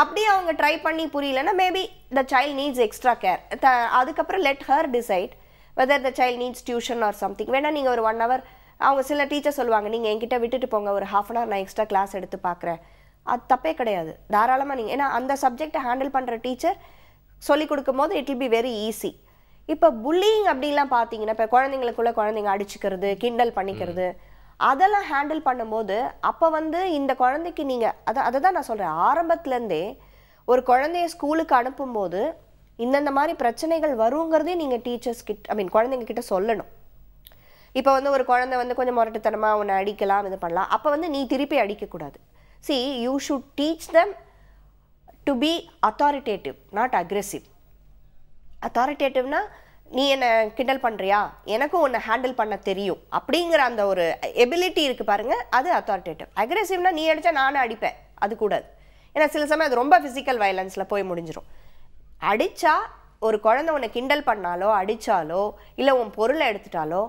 அப்படியே அவங்க ட்ரை பண்ணி புரியலன்னா maybe the child needs extra care. அதுக்கப்புறம் let her decide whether the child needs tuition or something. வேணா நீங்கள் ஒரு 1 hour, அவங்க சில டீச்சர் சொல்லுவாங்க நீங்கள் என்கிட்ட விட்டுட்டு போங்க, ஒரு 1/2 hour நான் எக்ஸ்ட்ரா கிளாஸ் எடுத்து பார்க்குறேன். அது தப்பே கிடையாது, தாராளமாக நீங்கள், ஏன்னா அந்த சப்ஜெக்டை ஹேண்டில் பண்ணுற டீச்சர் சொல்லிக் கொடுக்கும் போது it will be very easy. இப்போ புல்லிங் அப்படின்லாம் பார்த்தீங்கன்னா இப்போ குழந்தைங்க அடிச்சுக்கிறது, கிண்டல் பண்ணிக்கிறது, அதெல்லாம் ஹேண்டில் பண்ணும்போது அப்போ வந்து இந்த குழந்தைக்கு நீங்கள் அதை தான் நான் சொல்கிறேன், ஆரம்பத்துலேருந்தே ஒரு குழந்தைய ஸ்கூலுக்கு அனுப்பும்போது இந்தந்த மாதிரி பிரச்சனைகள் வருங்கிறதே நீங்கள் டீச்சர்ஸ் கிட்ட குழந்தைங்க கிட்ட சொல்லணும். இப்போ வந்து ஒரு குழந்தை வந்து கொஞ்சம் முரட்டுத்தனமாக உன்னை அடிக்கலாம், இது பண்ணலாம். அப்போ வந்து நீ திருப்பி அடிக்கக்கூடாது. See, you should teach them to be authoritative, not aggressive. Authoritative-னா நீ என்னை கிண்டல் பண்ணுறியா, எனக்கும் உன்னை ஹேண்டில் பண்ண தெரியும் அப்படிங்கிற அந்த ஒரு எபிலிட்டி இருக்குது பாருங்கள், அது அத்தாரிட்டேட்டிவ். அக்ரெசிவ்னா நீ அடித்தா நானும் அடிப்பேன், அது கூடாது. ஏன்னா சில சமயம் அது ரொம்ப ஃபிசிக்கல் வயலன்ஸில் போய் முடிஞ்சிடும். அடித்தா ஒரு குழந்தை உன்னை கிண்டல் பண்ணாலோ அடித்தாலோ இல்லை உன் பொருளை எடுத்துட்டாலோ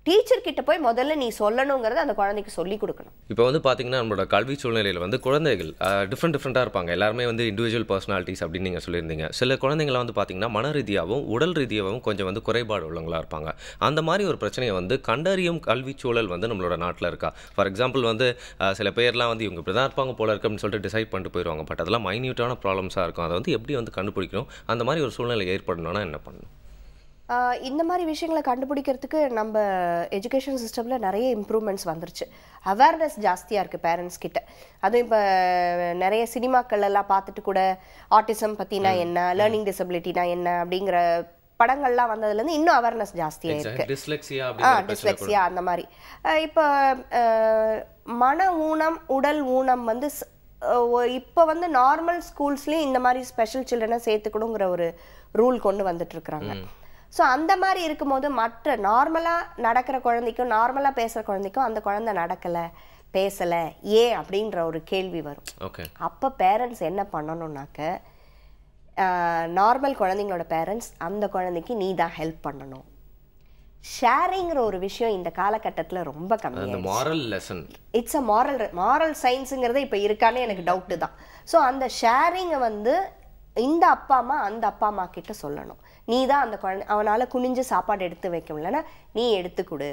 டீச்சர் கிட்ட போய் முதல்ல நீ சொல்லணுங்கிறத அந்த குழந்தைக்கு சொல்லி கொடுக்கணும். இப்போ வந்து பார்த்தீங்கன்னா நம்மளோட கல்வி சூழ்நிலையில் வந்து குழந்தைகள் டிஃப்ரெண்ட்டாக இருப்பாங்க. எல்லாருமே வந்து இண்டிவிஜுவல் பர்சனாலிட்டிஸ் அப்படின்னு நீங்கள் சொல்லியிருந்தீங்க. சில குழந்தைங்களாம் வந்து பார்த்தீங்கன்னா மன ரீதியாகவும் உடல் ரீதியாகவும் கொஞ்சம் வந்து குறைபாடு உள்ளவங்களாக இருப்பாங்க. அந்த மாதிரி ஒரு பிரச்சனையை வந்து கண்டறியும் கல்வி சூழல் வந்து நம்மளோட நாட்டில் இருக்கா? ஃபார் எக்ஸாம்பிள் வந்து சில பேர்லாம் வந்து இவங்க இப்படி தான் இருப்பாங்க போல இருக்கு அப்படின்னு சொல்லிட்டு டிசைட் பண்ணிட்டு போயிடுவாங்க. பட் அதெல்லாம் மைன்யூட்டான ப்ராப்ளம்ஸாக இருக்கும். அதை வந்து எப்படி வந்து கண்டுபிடிக்கணும்? அந்த மாதிரி ஒரு சூழ்நிலை ஏற்படணும்னா என்ன பண்ணணும்? இந்த மாதிரி விஷயங்களை கண்டுபிடிக்கிறதுக்கு நம்ம எஜுகேஷன் சிஸ்டமில் நிறைய இம்ப்ரூவ்மெண்ட்ஸ் வந்துருச்சு. அவேர்னஸ் ஜாஸ்தியாக இருக்குது பேரண்ட்ஸ் கிட்ட. அதுவும் இப்போ நிறைய சினிமாக்கள் எல்லாம் பார்த்துட்டு கூட ஆட்டிசம் பற்றினா என்ன, லேர்னிங் டிசபிலிட்டினா என்ன அப்படிங்கிற படங்கள்லாம் வந்ததுலேருந்து இன்னும் அவேர்னஸ் ஜாஸ்தியாக இருக்குது. டிஸ்லெக்ஸியா அந்த மாதிரி. இப்போ மன ஊனம் உடல் ஊனம் வந்து இப்போ வந்து நார்மல் ஸ்கூல்ஸ்லேயும் இந்த மாதிரி ஸ்பெஷல் சில்ட்ரனை சேர்த்துக்கணுங்கிற ஒரு ரூல் கொண்டு வந்துட்டுருக்குறாங்க. ஸோ அந்த மாதிரி இருக்கும்போது மற்ற நார்மலாக நடக்கிற குழந்தைக்கும் நார்மலாக பேசுகிற குழந்தைக்கும் அந்த குழந்தை நடக்கலை பேசலை ஏன் அப்படின்ற ஒரு கேள்வி வரும். அப்போ பேரண்ட்ஸ் என்ன பண்ணணும்னாக்க, நார்மல் குழந்தைங்களோட பேரண்ட்ஸ் அந்த குழந்தைக்கு நீ தான் ஹெல்ப் பண்ணணும். ஷேரிங்கிற ஒரு விஷயம் இந்த காலகட்டத்தில் ரொம்ப கம்மி. இட்ஸ் அ மாரல் சயின்ஸுங்கிறது இப்போ இருக்கானே எனக்கு டவுட்டு தான். ஸோ அந்த ஷேரிங்கை வந்து இந்த அப்பா அம்மா அந்த அப்பா அம்மா கிட்ட சொல்லணும். நீ தான் அந்த குழந்தை, அவனால் குனிஞ்சு சாப்பாடு எடுத்து வைக்க முடியலன்னா நீ எடுத்து கொடு,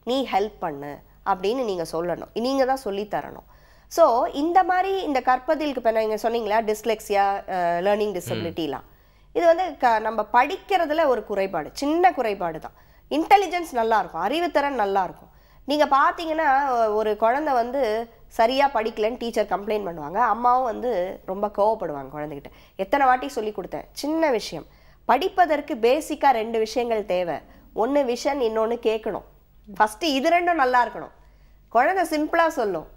நீ ஹெல்ப் பண்ணு அப்படின்னு நீங்கள் சொல்லணும். நீங்கள் தான் சொல்லித்தரணும். ஸோ இந்த மாதிரி இந்த கற்பதிலுக்கு இப்போ நீங்கள் சொன்னீங்களா டிஸ்லெக்ஸியா, லேர்னிங் டிசபிலிட்டிலாம், இது வந்து நம்ம படிக்கிறதுல ஒரு குறைபாடு, சின்ன குறைபாடு தான். இன்டெலிஜென்ஸ் நல்லாயிருக்கும், அறிவுத்திறன் நல்லாயிருக்கும். நீங்கள் பார்த்தீங்கன்னா ஒரு குழந்தை வந்து சரியாக படிக்கலைன்னு டீச்சர் கம்ப்ளைண்ட் பண்ணுவாங்க, அம்மாவும் வந்து ரொம்ப கோவப்படுவாங்க குழந்தைகிட்ட. எத்தனை வாட்டி சொல்லி கொடுத்தேன், சின்ன விஷயம். படிப்பதற்கு பேசிக்காக 2 விஷயங்கள் தேவை. ஒன்று விஷன், இன்னொன்று கேட்கணும். ஃபஸ்ட்டு இது ரெண்டும் நல்லா இருக்கணும். குழந்தை சிம்பிளாக சொல்லும்,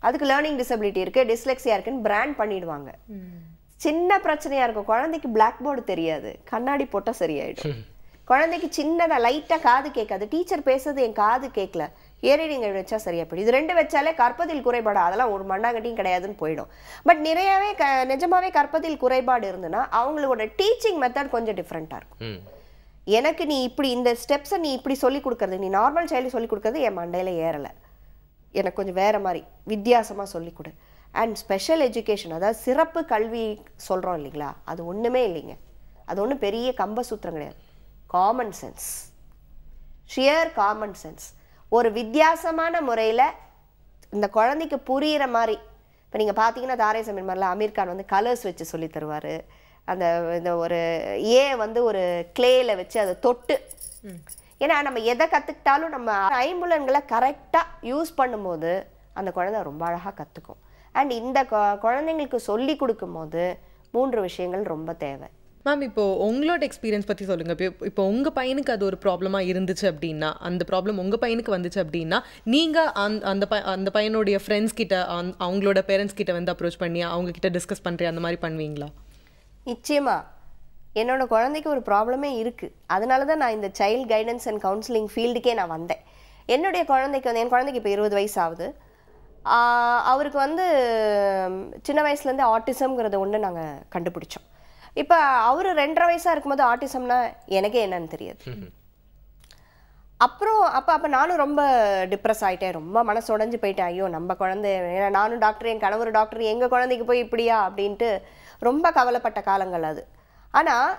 அதுக்கு லேர்னிங் டிசபிலிட்டி இருக்குது, டிஸ்லெக்ஸியா இருக்குன்னு பிராண்ட் பண்ணிடுவாங்க. சின்ன பிரச்சனையாக இருக்கும், குழந்தைக்கு பிளாக் போர்டு தெரியாது, கண்ணாடி போட்டால் சரியாயிடும். குழந்தைக்கு சின்னதாக லைட்டாக காது கேட்காது, டீச்சர் பேசுறது என் காது கேட்கல, ஏரிடிங்கை வச்சா சரியா போயிடும். இது 2 வச்சாலே கற்பதில் குறைபாடு, அதெல்லாம் ஒரு மண்ணாங்கட்டியும் கிடையாதுன்னு போயிடும். பட் நிறையாவே நிஜமாவே கற்பதில் குறைபாடு இருந்துன்னா அவங்களோட டீச்சிங் மெத்தட் கொஞ்சம் டிஃப்ரெண்ட்டாக இருக்கும். எனக்கு நீ இப்படி இந்த ஸ்டெப்ஸை நீ இப்படி சொல்லி கொடுக்கறது, நீ நார்மல் சைல்டு சொல்லி கொடுக்கறது என் மண்டையில் ஏறலை, எனக்கு கொஞ்சம் வேறு மாதிரி வித்தியாசமாக சொல்லிக் கொடு. அண்ட் ஸ்பெஷல் எஜுகேஷன், அதாவது சிறப்பு கல்வி சொல்கிறோம் இல்லைங்களா, அது ஒன்றுமே இல்லைங்க. அது ஒன்றும் பெரிய கம்பசூத்திரம் கிடையாது. Common sense, shear common sense. ஒரு வித்தியாசமான முறையில் இந்த குழந்தைக்கு புரிகிற மாதிரி. இப்போ நீங்கள் பார்த்தீங்கன்னா தாரே சமீர் மாதிரிலாம் அமீர் கான் வந்து கலர்ஸ் வச்சு சொல்லி தருவார். அந்த இந்த ஒரு வந்து ஒரு கிளேயில் வச்சு அதை தொட்டு, ஏன்னா நம்ம எதை கற்றுக்கிட்டாலும் நம்ம ஐம்புலன்களை கரெக்டாக யூஸ் பண்ணும்போது அந்த குழந்தை ரொம்ப அழகாக கற்றுக்கும். அண்ட் இந்த குழந்தைங்களுக்கு சொல்லி கொடுக்கும்போது 3 விஷயங்கள் ரொம்ப தேவை. மேம், இப்போ உங்களோட எக்ஸ்பீரியன்ஸ் பற்றி சொல்லுங்கள். இப்போ உங்கள் பையனுக்கு அது ஒரு ப்ராப்ளமாக இருந்துச்சு அப்படின்னா, அந்த ப்ராப்ளம் உங்கள் பையனுக்கு வந்துச்சு அப்படின்னா, நீங்கள் அந்த பையனுடைய ஃப்ரெண்ட்ஸ் கிட்ட அவங்களோட பேரண்ட்ஸ் கிட்ட வந்து அப்ரோச் பண்ணி அவங்க கிட்ட டிஸ்கஸ் பண்ணுறேன் அந்த மாதிரி பண்ணுவீங்களா? நிச்சயமா. என்னோட குழந்தைக்கு ஒரு ப்ராப்ளமே இருக்குது, அதனால தான் நான் இந்த சைல்டு கைடன்ஸ் அண்ட் கவுன்சிலிங் ஃபீல்டுக்கே நான் வந்தேன். என்னுடைய குழந்தைக்கு வந்து, என் குழந்தைக்கு இப்போ 20 வயசு ஆகுது. அவருக்கு வந்து சின்ன வயசுலேருந்து ஆட்டிசம்ங்கிறத ஒன்று நாங்கள் கண்டுபிடிச்சோம். இப்போ அவர் 2.5 வயசாக இருக்கும்போது ஆட்டிசம்னா எனக்கே என்னன்னு தெரியாது. அப்புறம் அப்போ நானும் ரொம்ப டிப்ரெஸ் ஆகிட்டேன், ரொம்ப மனசு உடஞ்சி போயிட்டேன். ஐயோ நம்ம குழந்தை, ஏன்னா நானும் டாக்டர், என் கணவர் டாக்டர், எங்கள் குழந்தைக்கு போய் இப்படியா அப்படின்ட்டு ரொம்ப கவலைப்பட்ட காலங்கள் அது. ஆனால்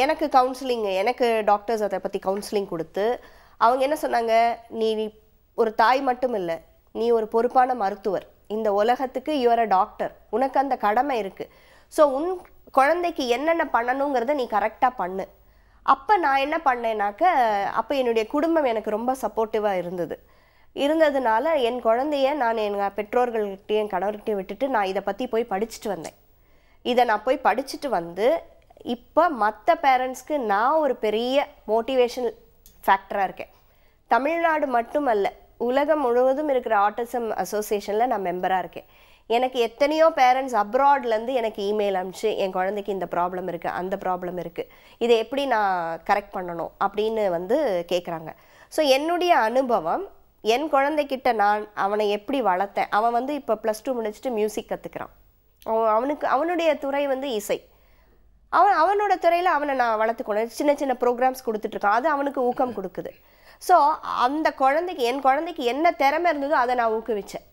எனக்கு கவுன்சிலிங், எனக்கு டாக்டர்ஸ் அதை பற்றி கவுன்சிலிங் கொடுத்து அவங்க என்ன சொன்னாங்க, நீ ஒரு தாய் மட்டும் இல்லை, நீ ஒரு பொறுப்பான மருத்துவர், இந்த உலகத்துக்கு யூஆர் அ டாக்டர், உனக்கு அந்த கடமை இருக்குது. ஸோ உன் குழந்தைக்கு என்னென்ன பண்ணணுங்கிறத நீ கரெக்டாக பண்ணு. அப்போ நான் என்ன பண்ணேன்னாக்க, அப்போ என்னுடைய குடும்பம் எனக்கு ரொம்ப சப்போர்ட்டிவாக இருந்ததுனால என் குழந்தைய நான் எங்கள் பெற்றோர்கள்கிட்டையும் என் கணவர்கிட்டையும் விட்டுட்டு நான் இதை பற்றி போய் படிச்சுட்டு வந்தேன். இதை நான் போய் படிச்சுட்டு வந்து இப்போ மற்ற பேரண்ட்ஸ்க்கு நான் ஒரு பெரிய மோட்டிவேஷனல் ஃபேக்டராக இருக்கேன். தமிழ்நாடு மட்டுமல்ல, உலகம் முழுவதும் இருக்கிற ஆட்டிசம் அசோசியேஷனில் நான் மெம்பராக இருக்கேன். எனக்கு எத்தனையோ பேரண்ட்ஸ் அப்ராட்லேருந்து எனக்கு இமெயில் அனுப்பிச்சு என் குழந்தைக்கு இந்த ப்ராப்ளம் இருக்குது, அந்த ப்ராப்ளம் இருக்குது, இதை எப்படி நான் கரெக்ட் பண்ணணும் அப்படின்னு வந்து கேட்குறாங்க. ஸோ என்னுடைய அனுபவம், என் குழந்தைக்கிட்ட நான் அவனை எப்படி வளர்த்தேன். அவன் வந்து இப்போ +2 முடிச்சுட்டு மியூசிக் கற்றுக்கிறான். அவனுடைய துறை வந்து இசை. அவனோட துறையில் அவனை நான் வளர்த்துக்கணும். சின்ன சின்ன ப்ரோக்ராம்ஸ் கொடுத்துட்ருக்கான். அது அவனுக்கு ஊக்கம் கொடுக்குது. ஸோ அந்த குழந்தைக்கு, என் குழந்தைக்கு என்ன திறமை இருந்ததோ அதை நான் ஊக்குவிச்சேன்.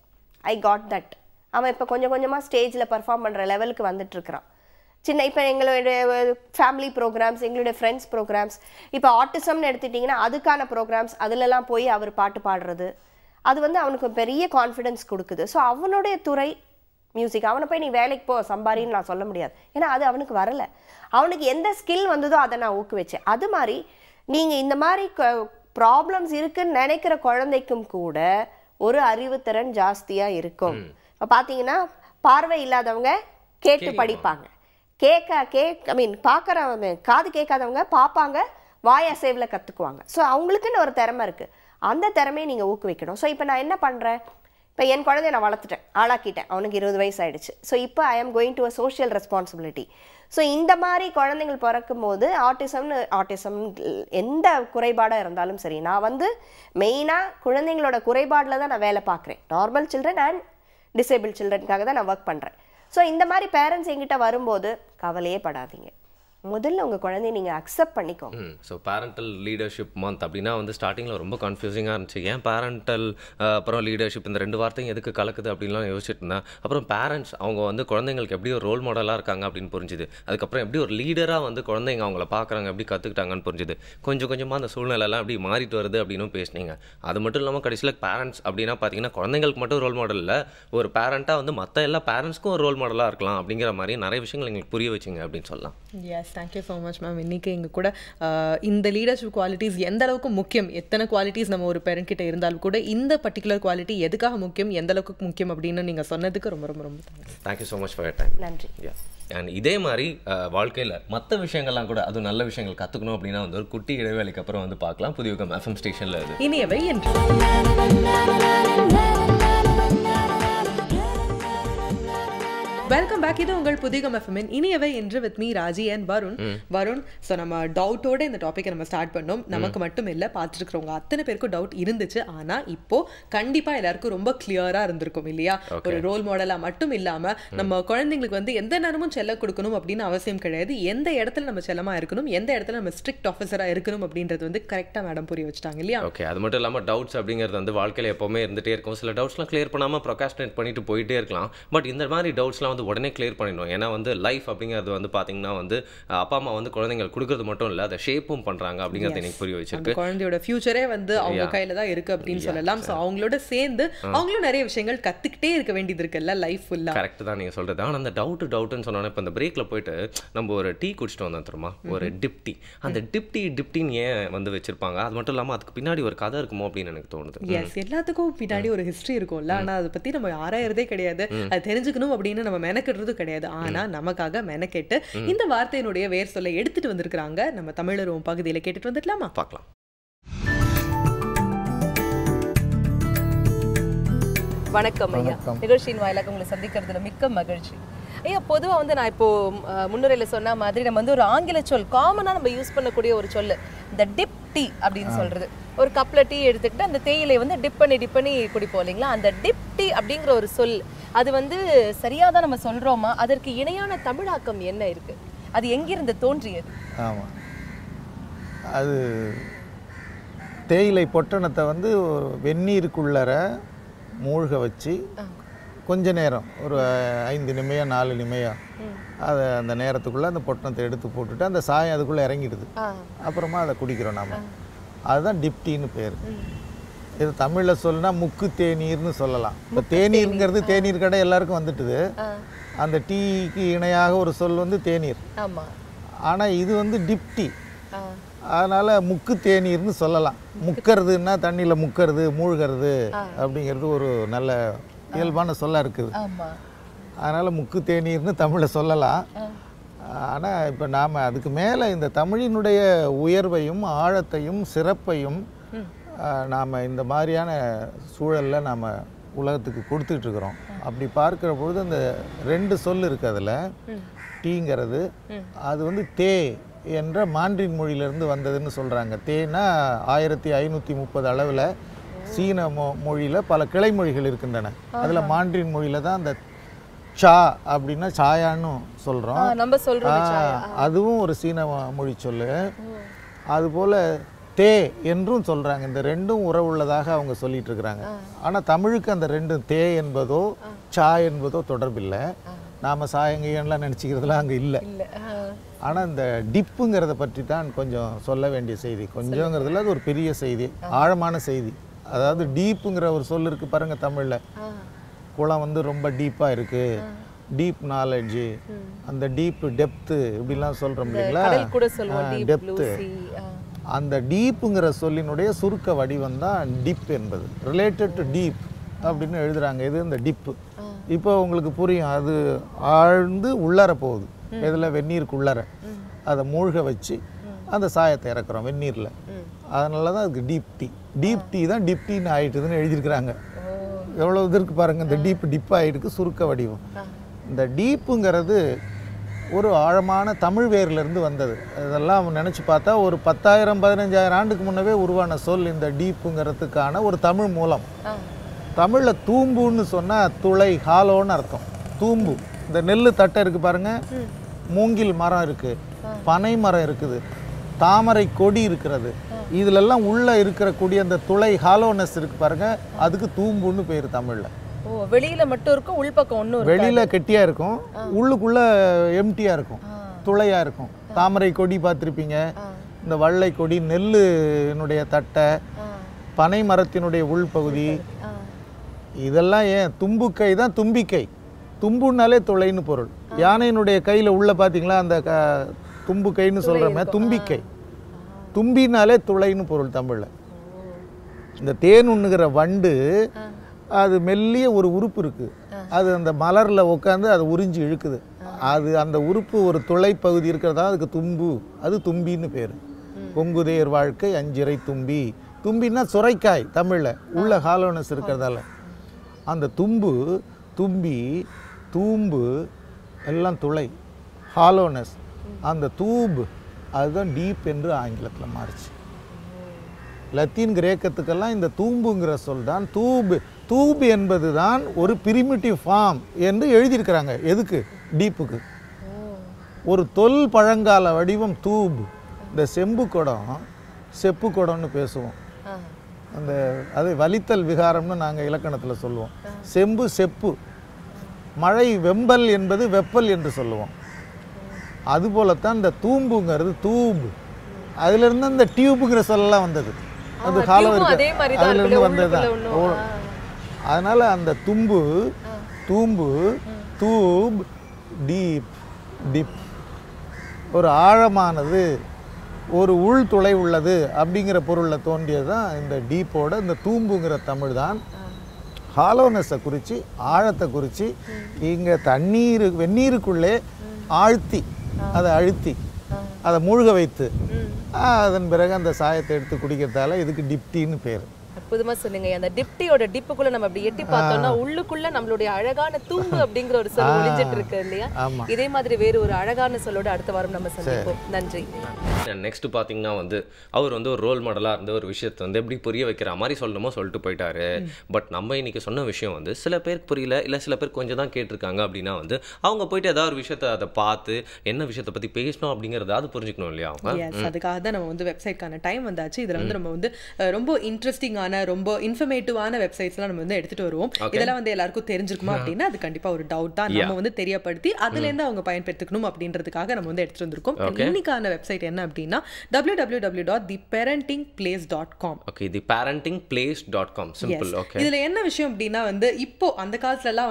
I got that. அவன் இப்போ கொஞ்சம் கொஞ்சமாக ஸ்டேஜில் பர்ஃபார்ம் பண்ணுற லெவலுக்கு வந்துட்டுருக்கிறான். இப்போ எங்களுடைய ஃபேமிலி ப்ரோக்ராம்ஸ், எங்களுடைய ஃப்ரெண்ட்ஸ் ப்ரோக்ராம்ஸ், இப்போ ஆட்டிசம்னு எடுத்துட்டிங்கன்னா அதுக்கான ப்ரோக்ராம்ஸ், அதிலெல்லாம் போய் அவர் பாட்டு பாடுறது, அது வந்து அவனுக்கு பெரிய கான்ஃபிடென்ஸ் கொடுக்குது. ஸோ அவனுடைய துறை மியூசிக். அவனை போய் நீ வேலைக்கு போ சம்பாரின்னு நான் சொல்ல முடியாது, ஏன்னா அது அவனுக்கு வரலை. அவனுக்கு எந்த ஸ்கில் வந்ததோ அதை நான் ஊக்குவிச்சேன். அது மாதிரி நீங்கள் இந்த மாதிரி ப்ராப்ளம்ஸ் இருக்குன்னு நினைக்கிற குழந்தைக்கும் கூட ஒரு அறிவுத்திறன் ஜாஸ்தியாக இருக்கும். இப்போ பார்த்தீங்கன்னா பார்வை இல்லாதவங்க கேட்டு படிப்பாங்க, பார்க்குறவங்க காது கேட்காதவங்க பார்ப்பாங்க, வாய் அசைவில் கற்றுக்குவாங்க. ஸோ அவங்களுக்குன்னு ஒரு திறமை இருக்குது. அந்த திறமையை நீங்கள் ஊக்குவிக்கணும். ஸோ இப்போ நான் என்ன பண்ணுறேன், இப்போ என் குழந்தைய நான் வளர்த்துட்டேன், ஆளாக்கிட்டேன், அவனுக்கு 20 வயசு ஆகிடுச்சு. ஸோ இப்போ I am going to a social responsibility. So இந்த மாதிரி குழந்தைகள் பிறக்கும் போது ஆட்டிசம் எந்த குறைபாடாக இருந்தாலும் சரி, நான் வந்து மெயினாக குழந்தைங்களோட குறைபாடில் தான் நான் வேலை பார்க்குறேன். நார்மல் சில்ட்ரன் அண்ட் டிசேபிள் சில்ட்ரனுக்காக தான் நான் ஒர்க் பண்ணுறேன். ஸோ இந்த மாதிரி பேரண்ட்ஸ் எங்கிட்ட வரும்போது கவலையே படாதீங்க, முதல்ல உங்கள் குழந்தைய நீங்கள் அக்செப்ட் பண்ணிக்கோங்க. ஸோ பேரண்டல் லீடர்ஷிப் மந்த் அப்படின்னா வந்து ஸ்டார்டிங்கில் ரொம்ப கன்ஃபியூசிங்காக இருந்துச்சு. ஏன் பேரண்டல் அப்புறம் லீடர்ஷிப் இந்த 2 வார்த்தையும் எதுக்கு கலக்குது அப்படின்லாம் யோசிச்சுட்டு இருந்தேன். அப்புறம் பேரண்ட்ஸ் அவங்க வந்து குழந்தைங்களுக்கு எப்படி ஒரு ரோல் மாடலாக இருக்காங்க அப்படின்னு புரிஞ்சுது. அதுக்கப்புறம் எப்படி ஒரு லீடராக வந்து குழந்தைங்க அவங்கள பார்க்குறாங்க, எப்படி கற்றுக்கிட்டாங்கன்னு புரிஞ்சுது. கொஞ்சம் கொஞ்சமாக அந்த சூழ்நிலைலாம் எப்படி மாறிட்டு வருது அப்படின்னு பேசினீங்க. அது மட்டும் இல்லாமல் கடைசியில் பேரண்ட்ஸ் அப்படின்னா பார்த்தீங்கன்னா குழந்தைங்களுக்கு மட்டும் ரோல் மாடல் இல்லை, ஒரு பேரண்ட்டாக வந்து மற்ற எல்லா பேரண்ட்ஸ்க்கும் ஒரு ரோல் மாடலாக இருக்கலாம் அப்படிங்கிற மாதிரி நிறைய விஷயங்கள் எங்களுக்கு புரிய வச்சிங்க அப்படின்னு சொல்லலாம். Yes, thank you so much ma'am. இன்றைக்கி எங்கள் கூட இந்த லீடர்ஷிப் குவாலிட்டிஸ் எந்த அளவுக்கு முக்கியம், எத்தனை குவாலிட்டிஸ் நம்ம ஒரு பேரண்ட் கிட்ட இருந்தாலும் கூட இந்த பர்டிகுலர் குவாலிட்டி எதுக்காக முக்கியம், எந்த அளவுக்கு முக்கியம் அப்படின்னு நீங்கள் சொன்னதுக்கு ரொம்ப ரொம்ப ரொம்ப thank you so much for your time. நன்றி. அண்ட் இதே மாதிரி வாழ்க்கையில் மற்ற விஷயங்கள்லாம் கூட, அது நல்ல விஷயங்கள் கற்றுக்கணும் அப்படின்னா வந்து ஒரு குட்டி இடைவேளைக்கு அப்புறம் வந்து பார்க்கலாம். புதிய எஃப்எம் ஸ்டேஷனில் இது இனியவை என்று. Welcome back. இது உங்கள் புதிகம் எஃப்எம்மின் இனியவை என்று with me Raji and Varun. So நம்ம டவுட்டோட இந்த டாப்பிக்கை நம்ம ஸ்டார்ட் பண்ணோம். நமக்கு மட்டும் இல்லை, பார்த்துருக்கிறவங்க அத்தனை பேருக்கும் டவுட் இருந்துச்சு. ஆனால் இப்போ கண்டிப்பாக எல்லாருக்கும் ரொம்ப கிளியராக இருந்திருக்கும் இல்லையா? ஒரு ரோல் மாடலாக மட்டும் இல்லாமல் நம்ம குழந்தைங்களுக்கு வந்து எந்த நேரமும் செல்ல கொடுக்கணும் அப்படின்னு அவசியம் கிடையாது. எந்த இடத்துல நம்ம செல்லமாக இருக்கணும், எந்த இடத்துல நம்ம ஸ்ட்ரிக்ட் ஆஃபீஸராக இருக்கணும் அப்படின்றது வந்து கரெக்டாக மேடம் புரிய வச்சுட்டாங்க இல்லையா? ஓகே, அது மட்டும் இல்லாமல் டவுட்ஸ் அப்படிங்கிறது வந்து வாழ்க்கையில் எப்போவுமே இருந்துகிட்டே இருக்கும். சில டவுட்ஸ்லாம் கிளியர் பண்ணாமல் ப்ரொகாஸ்டினேட் பண்ணிட்டு போயிட்டே இருக்கலாம். பட் இந்த மாதிரி டவுட்ஸ்லாம் உடனே கிளியர் பண்ணிடணும். ஏன்னா வந்து லைஃப் அப்படிங்கிறது வந்து பார்த்தீங்கன்னா வந்து அப்பா அம்மா வந்து குழந்தைங்களுக்கு கொடுக்கறது மட்டும் இல்லை, அதை ஷேப்பும் பண்ணுறாங்க அப்படிங்கிறது எனக்கு புரிய வச்சிருக்கு. குழந்தையோட ஃபியூச்சரே வந்து அவங்க கையில தான் இருக்கு அப்படின்னு சொல்லலாம். ஸோ அவங்களோட சேர்ந்து அவங்களும் நிறைய விஷயங்கள் கற்றுக்கிட்டே இருக்க வேண்டியது இருக்குல்ல லைஃப் ஃபுல்லாக. கரெக்ட் தான் நீங்கள் சொல்கிறது. ஆனால் அந்த டவுட்டுன்னு சொன்னோன்னா இப்போ இந்த பிரேக்கில் போயிட்டு நம்ம ஒரு டீ குடிச்சிட்டு வந்தோம் தெரியுமா, ஒரு டிப்டி. அந்த டிப்டின்னு ஏன் வந்து வச்சிருப்பாங்க? அது மட்டும் இல்லாமல் அதுக்கு பின்னாடி ஒரு கதை இருக்குமோ அப்படின்னு எனக்கு தோணுது. எஸ், எல்லாத்துக்கும் பின்னாடி ஒரு ஹிஸ்ட்ரி இருக்கும்ல. ஆனால் அதை பற்றி நம்ம ஆராயறதே கிடையாது, அது தெரிஞ்சுக்கணும் அப்படின்னு நம்ம மெனக்கெடுறது கிடையாது. ஆனா நமக்காக மெனக்கெட்டு இந்த வார்த்தையினுடைய வேர் சொல்ல எடுத்துட்டு வந்திருக்காங்க. நம்ம தமிழரும் பகுதியில கேட்டுட்டு வந்துடலாமா? பார்க்கலாம். வணக்கம் ஐயா, நிகழ்ச்சியின் வாயிலாக உங்களை சந்திக்கிறதுல மிக்க மகிழ்ச்சி. ஐயா, பொதுவாக வந்து நான் இப்போ முன்னுரையில் சொன்ன மாதிரி நம்ம வந்து ஒரு ஆங்கில சொல் காமனாக நம்ம யூஸ் பண்ணக்கூடிய ஒரு சொல் இந்த டிப் டீ அப்படின்னு சொல்றது. ஒரு கப்பில் டீ எடுத்துக்கிட்டு அந்த தேயிலை வந்து டிப் பண்ணி குடிப்போம் இல்லைங்களா? அந்த டிப் டீ அப்படிங்கிற ஒரு சொல் அது வந்து சரியாக தான் நம்ம சொல்கிறோமா? அதற்கு இணையான தமிழாக்கம் என்ன இருக்கு? அது எங்கிருந்து தோன்றியது? ஆமாம், அது தேயிலை பொட்டணத்தை வந்து வெந்நீருக்குள்ளர மூழ்க வச்சு கொஞ்ச நேரம், ஒரு 5 நிமிடம் 4 நிமிடம், அதை அந்த நேரத்துக்குள்ளே அந்த பொட்டணத்தை எடுத்து போட்டுட்டு அந்த சாயம் அதுக்குள்ளே இறங்கிடுது. அப்புறமா அதை குடிக்கிறோம் நாம். அதுதான் டிப்டின்னு பேர். இது தமிழில் சொல்லுனா முக்கு தேநீர்னு சொல்லலாம். இப்போ தேநீருங்கிறது தேநீர் கடை எல்லாருக்கும் வந்துட்டுது. அந்த டீக்கு இணையாக ஒரு சொல் வந்து தேநீர். ஆனால் இது வந்து டிப்டி, அதனால் முக்கு தேநீர்னு சொல்லலாம். முக்கிறதுன்னா தண்ணியில் முக்கிறது, மூழ்கிறது அப்படிங்கிறது ஒரு நல்ல இயல்பான சொல்ல இருக்குது. அதனால் முக்கு தேநீர்னு தமிழில் சொல்லலாம். ஆனால் இப்போ நாம் அதுக்கு மேலே இந்த தமிழினுடைய உயர்வையும் ஆழத்தையும் சிறப்பையும் நாம் இந்த மாதிரியான சூழலில் நாம் உலகத்துக்கு கொடுத்துட்ருக்குறோம். அப்படி பார்க்குற பொழுது அந்த 2 சொல் இருக்குது அதில். டீங்கிறது அது வந்து தே என்ற மாண்ட்ரின் மொழியிலேருந்து வந்ததுன்னு சொல்கிறாங்க. தேனா 1530 அளவில் சீன மொழியில் பல கிளை மொழிகள் இருக்கின்றன. அதில் மாண்ட்ரின் மொழியில் தான் அந்த சா அப்படின்னா சாயான்னு சொல்கிறோம். நம்ம சொல்றோம் அதுவும் ஒரு சீன மொழி சொல்லு. அதுபோல் தே என்றும் சொல்கிறாங்க. இந்த 2ம் உறவுள்ளதாக அவங்க சொல்லிட்டு இருக்கிறாங்க. ஆனால் தமிழுக்கு அந்த 2 தே என்பதோ சா என்பதோ தொடர்பில்லை. நாம் சாயங்கையெல்லாம் நினச்சிக்கிறதுலாம் அங்கே இல்லை. ஆனால் இந்த டிப்புங்கிறத பற்றி தான் கொஞ்சம் சொல்ல வேண்டிய செய்தி. கொஞ்சங்கிறதுல அது ஒரு பெரிய செய்தி, ஆழமான செய்தி. அதாவது டீப்புங்கிற ஒரு சொல் இருக்குது பாருங்கள் தமிழில். குளம் வந்து ரொம்ப டீப்பாக இருக்குது, டீப் நாலேஜு, அந்த டீப் டெப்த்து இப்படிலாம் சொல்கிறோம் இல்லைங்களா, டெப்த்து. அந்த டீப்புங்கிற சொல்லினுடைய சுருக்க வடிவம் தான் டிப் என்பது. ரிலேட்டட் டு டீப் அப்படின்னு எழுதுகிறாங்க. இது இந்த டிப்பு. இப்போ உங்களுக்கு புரியும், அது ஆழ்ந்து உள்ளார போகுது. இதில் வெந்நீருக்கு உள்ளார அதை மூழ்க வச்சு அந்த சாயத்தை இறக்குறோம் வெந்நீரில். அதனால தான் அதுக்கு டீப் டீ. டீப் டீ தான் டிப் டீன்னு ஆகிட்டுதுன்னு எழுதியிருக்கிறாங்க. எவ்வளோ இது இருக்குது பாருங்கள். இந்த டீப் ஆகிட்டுக்கு சுருக்க வடிவம். இந்த டீப்புங்கிறது ஒரு ஆழமான தமிழ் வேர்லேருந்து வந்தது. இதெல்லாம் நினச்சி பார்த்தா ஒரு 10,000-15,000 ஆண்டுக்கு முன்னவே உருவான சொல் இந்த டீப்புங்கிறதுக்கான ஒரு தமிழ் மூலம். தமிழில் தூம்புன்னு சொன்னால் துளை, ஹாலோன்னு அர்த்தம். தூம்பு. இந்த நெல் தட்டை இருக்குது பாருங்கள், மூங்கில் மரம் இருக்குது, பனை மரம் இருக்குது, தாமரை கொடி இருக்கிறது. இதிலெல்லாம் உள்ளே இருக்கக்கூடிய அந்த துளை ஹாலோனஸ் இருக்குது பாருங்கள், அதுக்கு தூம்புன்னு பேர் தமிழில். வெளியில மட்டும் இருக்கும், உள்பக்கம் ஒன்றும் வெளியில கெட்டியாக இருக்கும், உள்ளுக்குள்ளே எம்டியாக இருக்கும், துளையாக இருக்கும். தாமரை கொடி பார்த்துருப்பீங்க, இந்த வள்ளை கொடி, நெல்லினுடைய தட்டை, பனை மரத்தினுடைய உள்பகுதி, இதெல்லாம் ஏன் தும்புக்கை தான் தும்பிக்கை. தும்புனாலே துளைன்னு பொருள். யானையினுடைய கையில் உள்ள பார்த்தீங்களா அந்த தும்பு கைன்னு சொல்கிறோமே, தும்பிக்கை. தும்பினாலே துளைன்னு பொருள் தமிழில். இந்த தேன் உண்ணுகிற வண்டு அது மெல்லிய ஒரு உறுப்பு இருக்குது, அது அந்த மலரில் உட்காந்து அதை உறிஞ்சி இழுக்குது. அது அந்த உறுப்பு ஒரு துளை பகுதி இருக்கிறதா அதுக்கு தும்பு, அது தும்பின்னு பேர். பொங்குதேர் வாழ்க்கை அஞ்சிறை தும்பி. தும்பின்னா சுரைக்காய் தமிழில், உள்ள ஹாலோனஸ் இருக்கிறதால. அந்த தும்பு, தும்பி, தூம்பு எல்லாம் துளை, ஹாலோனஸ். அந்த தூபு அதுதான் டீப் என்று ஆங்கிலத்தில் மாறிச்சு. லத்தீன் கிரேக்கத்துக்கெல்லாம் இந்த தூம்புங்கிற சொல் தான் தூபு. தூபு என்பது தான் ஒரு பிரிமிட்டிவ் ஃபார்ம் என்று எழுதியிருக்கிறாங்க. எதுக்கு? டீப்புக்கு. ஒரு தொல் பழங்கால வடிவம் தூபு. இந்த செம்பு குடம், செப்பு குடம்னு பேசுவோம். அந்த அது வலித்தல் விகாரம்னு நாங்கள் இலக்கணத்தில் சொல்லுவோம். செம்பு செப்பு. மழை வெம்பல் என்பது வெப்பல் என்று சொல்லுவோம். அதுபோலத்தான் இந்த தூம்புங்கிறது தூபு. அதிலிருந்து அந்த டியூபுங்கிற சொல்லலாம் வந்தது. அது காலம் இருக்கு, அதிலிருந்து வந்தது தான். அதனால் அந்த தும்பு, தூம்பு, தூப், டீப், டிப், ஒரு ஆழமானது, ஒரு உள்துளை உள்ளது அப்படிங்கிற பொருளில் தோன்றியது தான் இந்த டீப்போட இந்த தூம்புங்கிற தமிழ் தான். ஹாலோனஸை குறித்து, ஆழத்தை குறித்து, இங்கே தண்ணீர் வெந்நீருக்குள்ளே ஆழ்த்தி அதை அழுத்தி அதை மூழ்க வைத்து அதன் பிறகு அந்த சாயத்தை எடுத்து குடிக்கிறதால இதுக்கு டிப்டின்னு பேர். அற்புதமா சொன்னீங்க. அந்த டிப்டியோட டிப்புக்குள்ள நம்ம அப்படி எட்டி பார்த்தோம்னா உள்ளுக்குள்ள நம்மளுடைய அழகான தூம்பு அப்படிங்கிற ஒரு சொல் ஒளிஞ்சிட்டு இருக்கு இல்லையா? இதே மாதிரி வேறு ஒரு அழகான சொல்லோட அடுத்த வாரம் நம்ம சந்திப்போம். நன்றி. நெக்ஸ்ட் பார்த்தீங்கன்னா அவர் ஒரு ரோல் மாடலாக இருந்த ஒரு விஷயத்தை எப்படி புரிய வைக்கிற மாதிரி சொல்லணுமோ சொல்லிட்டு போயிட்டாரு. பட் நம்ம இன்னைக்கு சொன்ன விஷயம் சில பேருக்கு புரியல, இல்லை சில பேர் கொஞ்சம் தான் கேட்டிருக்காங்க அப்படின்னா அவங்க போயிட்டு ஏதாவது ஒரு விஷயத்தை அதை பார்த்து என்ன விஷயத்தை பற்றி பேசணும் அப்படிங்கிறதாவது புரிஞ்சுக்கணும் இல்லையா அவங்க. அதுக்காக தான் நம்ம வெப்சைட்கான டைம் வந்தாச்சு. இதில் நம்ம ரொம்ப இன்ட்ரெஸ்டிங்கான, ரொம்ப இன்ஃபர்மேட்டிவான வெப்சைட்ஸ்லாம் நம்ம எடுத்துட்டு வருவோம். இதெல்லாம் எல்லாருக்கும் தெரிஞ்சிருக்குமா அப்படின்னா அது கண்டிப்பா ஒரு டவுட் தான். நம்ம தெரியப்படுத்தி அதுலேருந்து அவங்க பயன்படுத்திக்கணும் அப்படின்றதுக்காக நம்ம எடுத்துட்டு வந்திருக்கோம். இன்னைக்கான வெப்சைட் என்ன அப்படின்னா www.theparentingplace.com. Okay, theparentingplace.com simple. Okay, இதுல என்ன விஷயம் அப்படின்னா இப்போ அந்த காலத்துல எல்லாம்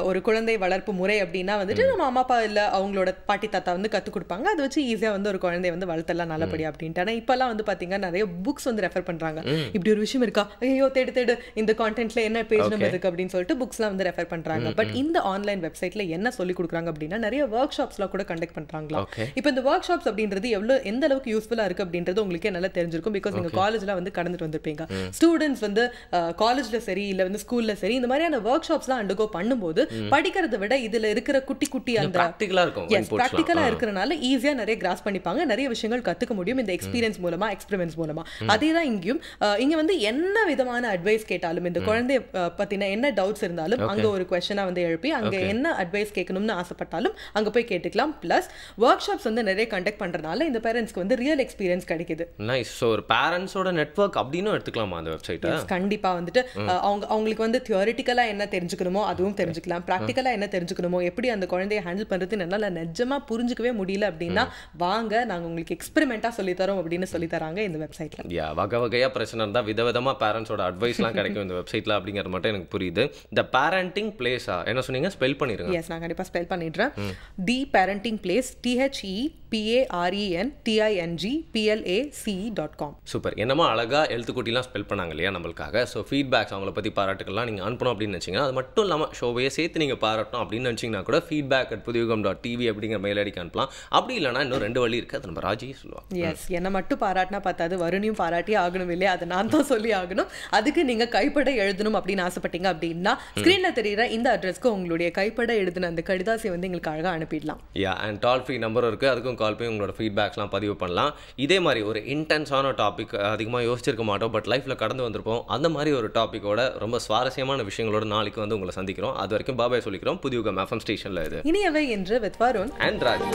ஒரு குழந்தை வளர்ப்பு முறை அப்படின்னா நம்ம அம்மா அப்பா இல்ல அவங்களோட பாட்டி தாத்தா கத்து கொடுப்பாங்க. அதை வச்சு ஈஸியா ஒரு குழந்தைய வளர்த்தலாம் நல்லபடியா அப்படின்ட்டு. ஆனா இப்பெல்லாம் பாத்தீங்கன்னா நிறைய புக்ஸ் ரெஃபர் பண்றாங்க. இப்படி ஒரு விஷயம் இருக்கா, ஐயோ தேடு இந்த கான்டென்ட்ல என்ன பேஜ் நம்பர் இருக்கு அப்படின்னு சொல்லிட்டு புக்ஸ்லாம் ரெஃபர் பண்றாங்க. பட் இந்த ஆன்லைன் வெப்சைட்ல என்ன சொல்லி கொடுக்குறாங்க அப்படின்னா நிறைய ஒர்க் ஷாப்ஸ்லாம் கூட கண்டக்ட் பண்றாங்களா. இப்போ இந்த ஒர்க் ஷாப்ஸ் அப்படின்றது எவ்வளவு எந்த அளவுக்கு யூஸ்ஃபுல்லா இருக்கு அப்படின்றது உங்களுக்கே நல்லா தெரிஞ்சிருக்கும். பிகாஸ் நீங்க காலேஜ்ல வந்து கடந்துட்டு வந்திருப்பீங்க. ஸ்டூடெண்ட்ஸ் வந்து காலேஜ்ல சரி இல்ல வந்து ஸ்கூல்ல சரி இந்த மாதிரியான ஒர்க் ஷாப்ஸ்லாம் அண்டர்கோ பண்ணும்போது படிக்கிறத விட இதுல இருக்கிற குட்டி குட்டி அந்த ப்ராக்டிகலா இருக்கும். ப்ராக்டிகலா இருக்கிறனால ஈஸியா நிறைய கிராஸ் பண்ணிப்பாங்க, நிறைய விஷயங்கள் கத்துக்க முடியும் இந்த எக்ஸ்பீரியன்ஸ் மூலமா, எக்ஸ்பெரிமெண்ட்ஸ் மூலமா. அதேதான் இங்கேயும். இங்க வந்து என்ன விதமான அட்வைஸ் கேட்டாலும், இந்த குழந்தைய பத்தின என்ன டவுட்ஸ் இருந்தாலும் அங்க ஒரு क्वेश्चन வந்து எழுப்பி அங்க என்ன அட்வைஸ் கேட்கணும்னு ஆசைப்பட்டாலும் அங்க போய் கேட்டுக்கலாம். பிளஸ் ஒர்க் ஷாப்ஸ் வந்து நிறைய கண்டக்ட் பண்றதுனால இந்த பேரண்ட்ஸ்க்கு வந்து ரியல் எக்ஸ்பீரியன்ஸ் கிடைக்குது. நைஸ். ஸோ ஒரு பேரண்ட்ஸோட நெட்வொர்க் அப்படின்னு எடுத்துக்கலாமா அந்த வெப்சைட்டை? கண்டிப்பா வந்துட்டு அவங்களுக்கு வந்து தியோரிட்டிக்கலா என்ன தெரிஞ்சுக்கணுமோ அதுவும் தெரிஞ்சுக்கலாம், ப்ராக்டிக்கலா என்ன தெரிஞ்சுக்கணுமோ, எப்படி அந்த குழந்தைய ஹேண்டில் பண்றது என்னால நிஜமா புரிஞ்சுக்கவே முடியல அப்படின்னா வாங்க நாங்க உங்களுக்கு எக்ஸ்பெரிமெண்டா சொல்லி தரோம் அப்படின்னு சொல்லி தராங்க இந்த வெப்சைட்ல. வகை வகையா பிரச்சனை இருந்தா விதவிதமா பேரண்ட்ஸோட அட்வைஸ்லாம் கிடைக்கும் இந்த வெப்சைட்ல அப்படிங்கிறது மட்டும் எனக்கு புரியுது. இந்த பேரண்டிங் பிளேஸா என்ன சொன்னீங்க? ஸ்பெல் பண்ணிருங்க. எஸ், நான் கண்டிப்பா ஸ்பெல் பண்ணிடுறேன். தி பேரண்டிங் பிளேஸ், THEPARENTINGPLACE.com. சூப்பர். என்னமோ அழகா எழுத்துக்கூட்டிலாம் ஸ்பெல் பண்ணாங்க இல்லையா நம்மளுக்காக. ஸோ ஃபீட்பேக்ஸ் அவங்கள பற்றி பாராட்டுக்கள்லாம் நீங்கள் அனுப்பணும் அப்படின்னு நினச்சிங்கன்னா, அது மட்டும் இல்லாமல் ஷோவையே சேர்த்து நீங்கள் பாராட்டணும் அப்படின்னு நினச்சிங்கன்னா கூட feedback@pudhiyugam.tv அப்படிங்கிற மெயில் ஐடிக்கு அனுப்பலாம். அப்படி இல்லைனா இன்னும் 2 வழி இருக்குது, அது நம்ம ராஜியே சொல்லுவாங்க. எஸ், என்னை மட்டும் பாராட்டினா பார்த்தாது, வருணையும் பாராட்டி ஆகணும் இல்லையா? அதை நான் தான் சொல்லி ஆகணும். அதுக்கு நீங்கள் கைப்பட எழுதணும் அப்படின்னு ஆசைப்பட்டீங்க அப்படின்னா ஸ்க்ரீனில் தெரியுற இந்த அட்ரஸ்க்கு உங்களுடைய கைப்பட எழுதின அந்த கடிதாசியை வந்து எங்களுக்கு அழகாக அனுப்பிடலாம். அண்ட் டோல் ஃப்ரீ நம்பரும் இருக்குது, அதுக்கும் கால் பண்ணி உங்களோட ஃபீட்பேக்ஸ்லாம் பதிவு பண்ணலாம். இதே மாதிரி ஒரு இன்டென்ஸான டாபிக் அதிகமாக யோசிச்சிருக்க மாட்டோம், பட் லைஃப்பில் கடந்து வந்திருப்போம். அந்த மாதிரி ஒரு டாப்பிக்கோட ரொம்ப சுவாரஸ்யமான விஷயங்களோட நாளைக்கு வந்து உங்களை சந்திக்கிறோம். அது வரைக்கும் பாபாய் சொல்லிக்கிறோம். புதியுகம் FM ஸ்டேஷனில் இது இனியவை என்று வித் வருண் அண்ட் ராஜி.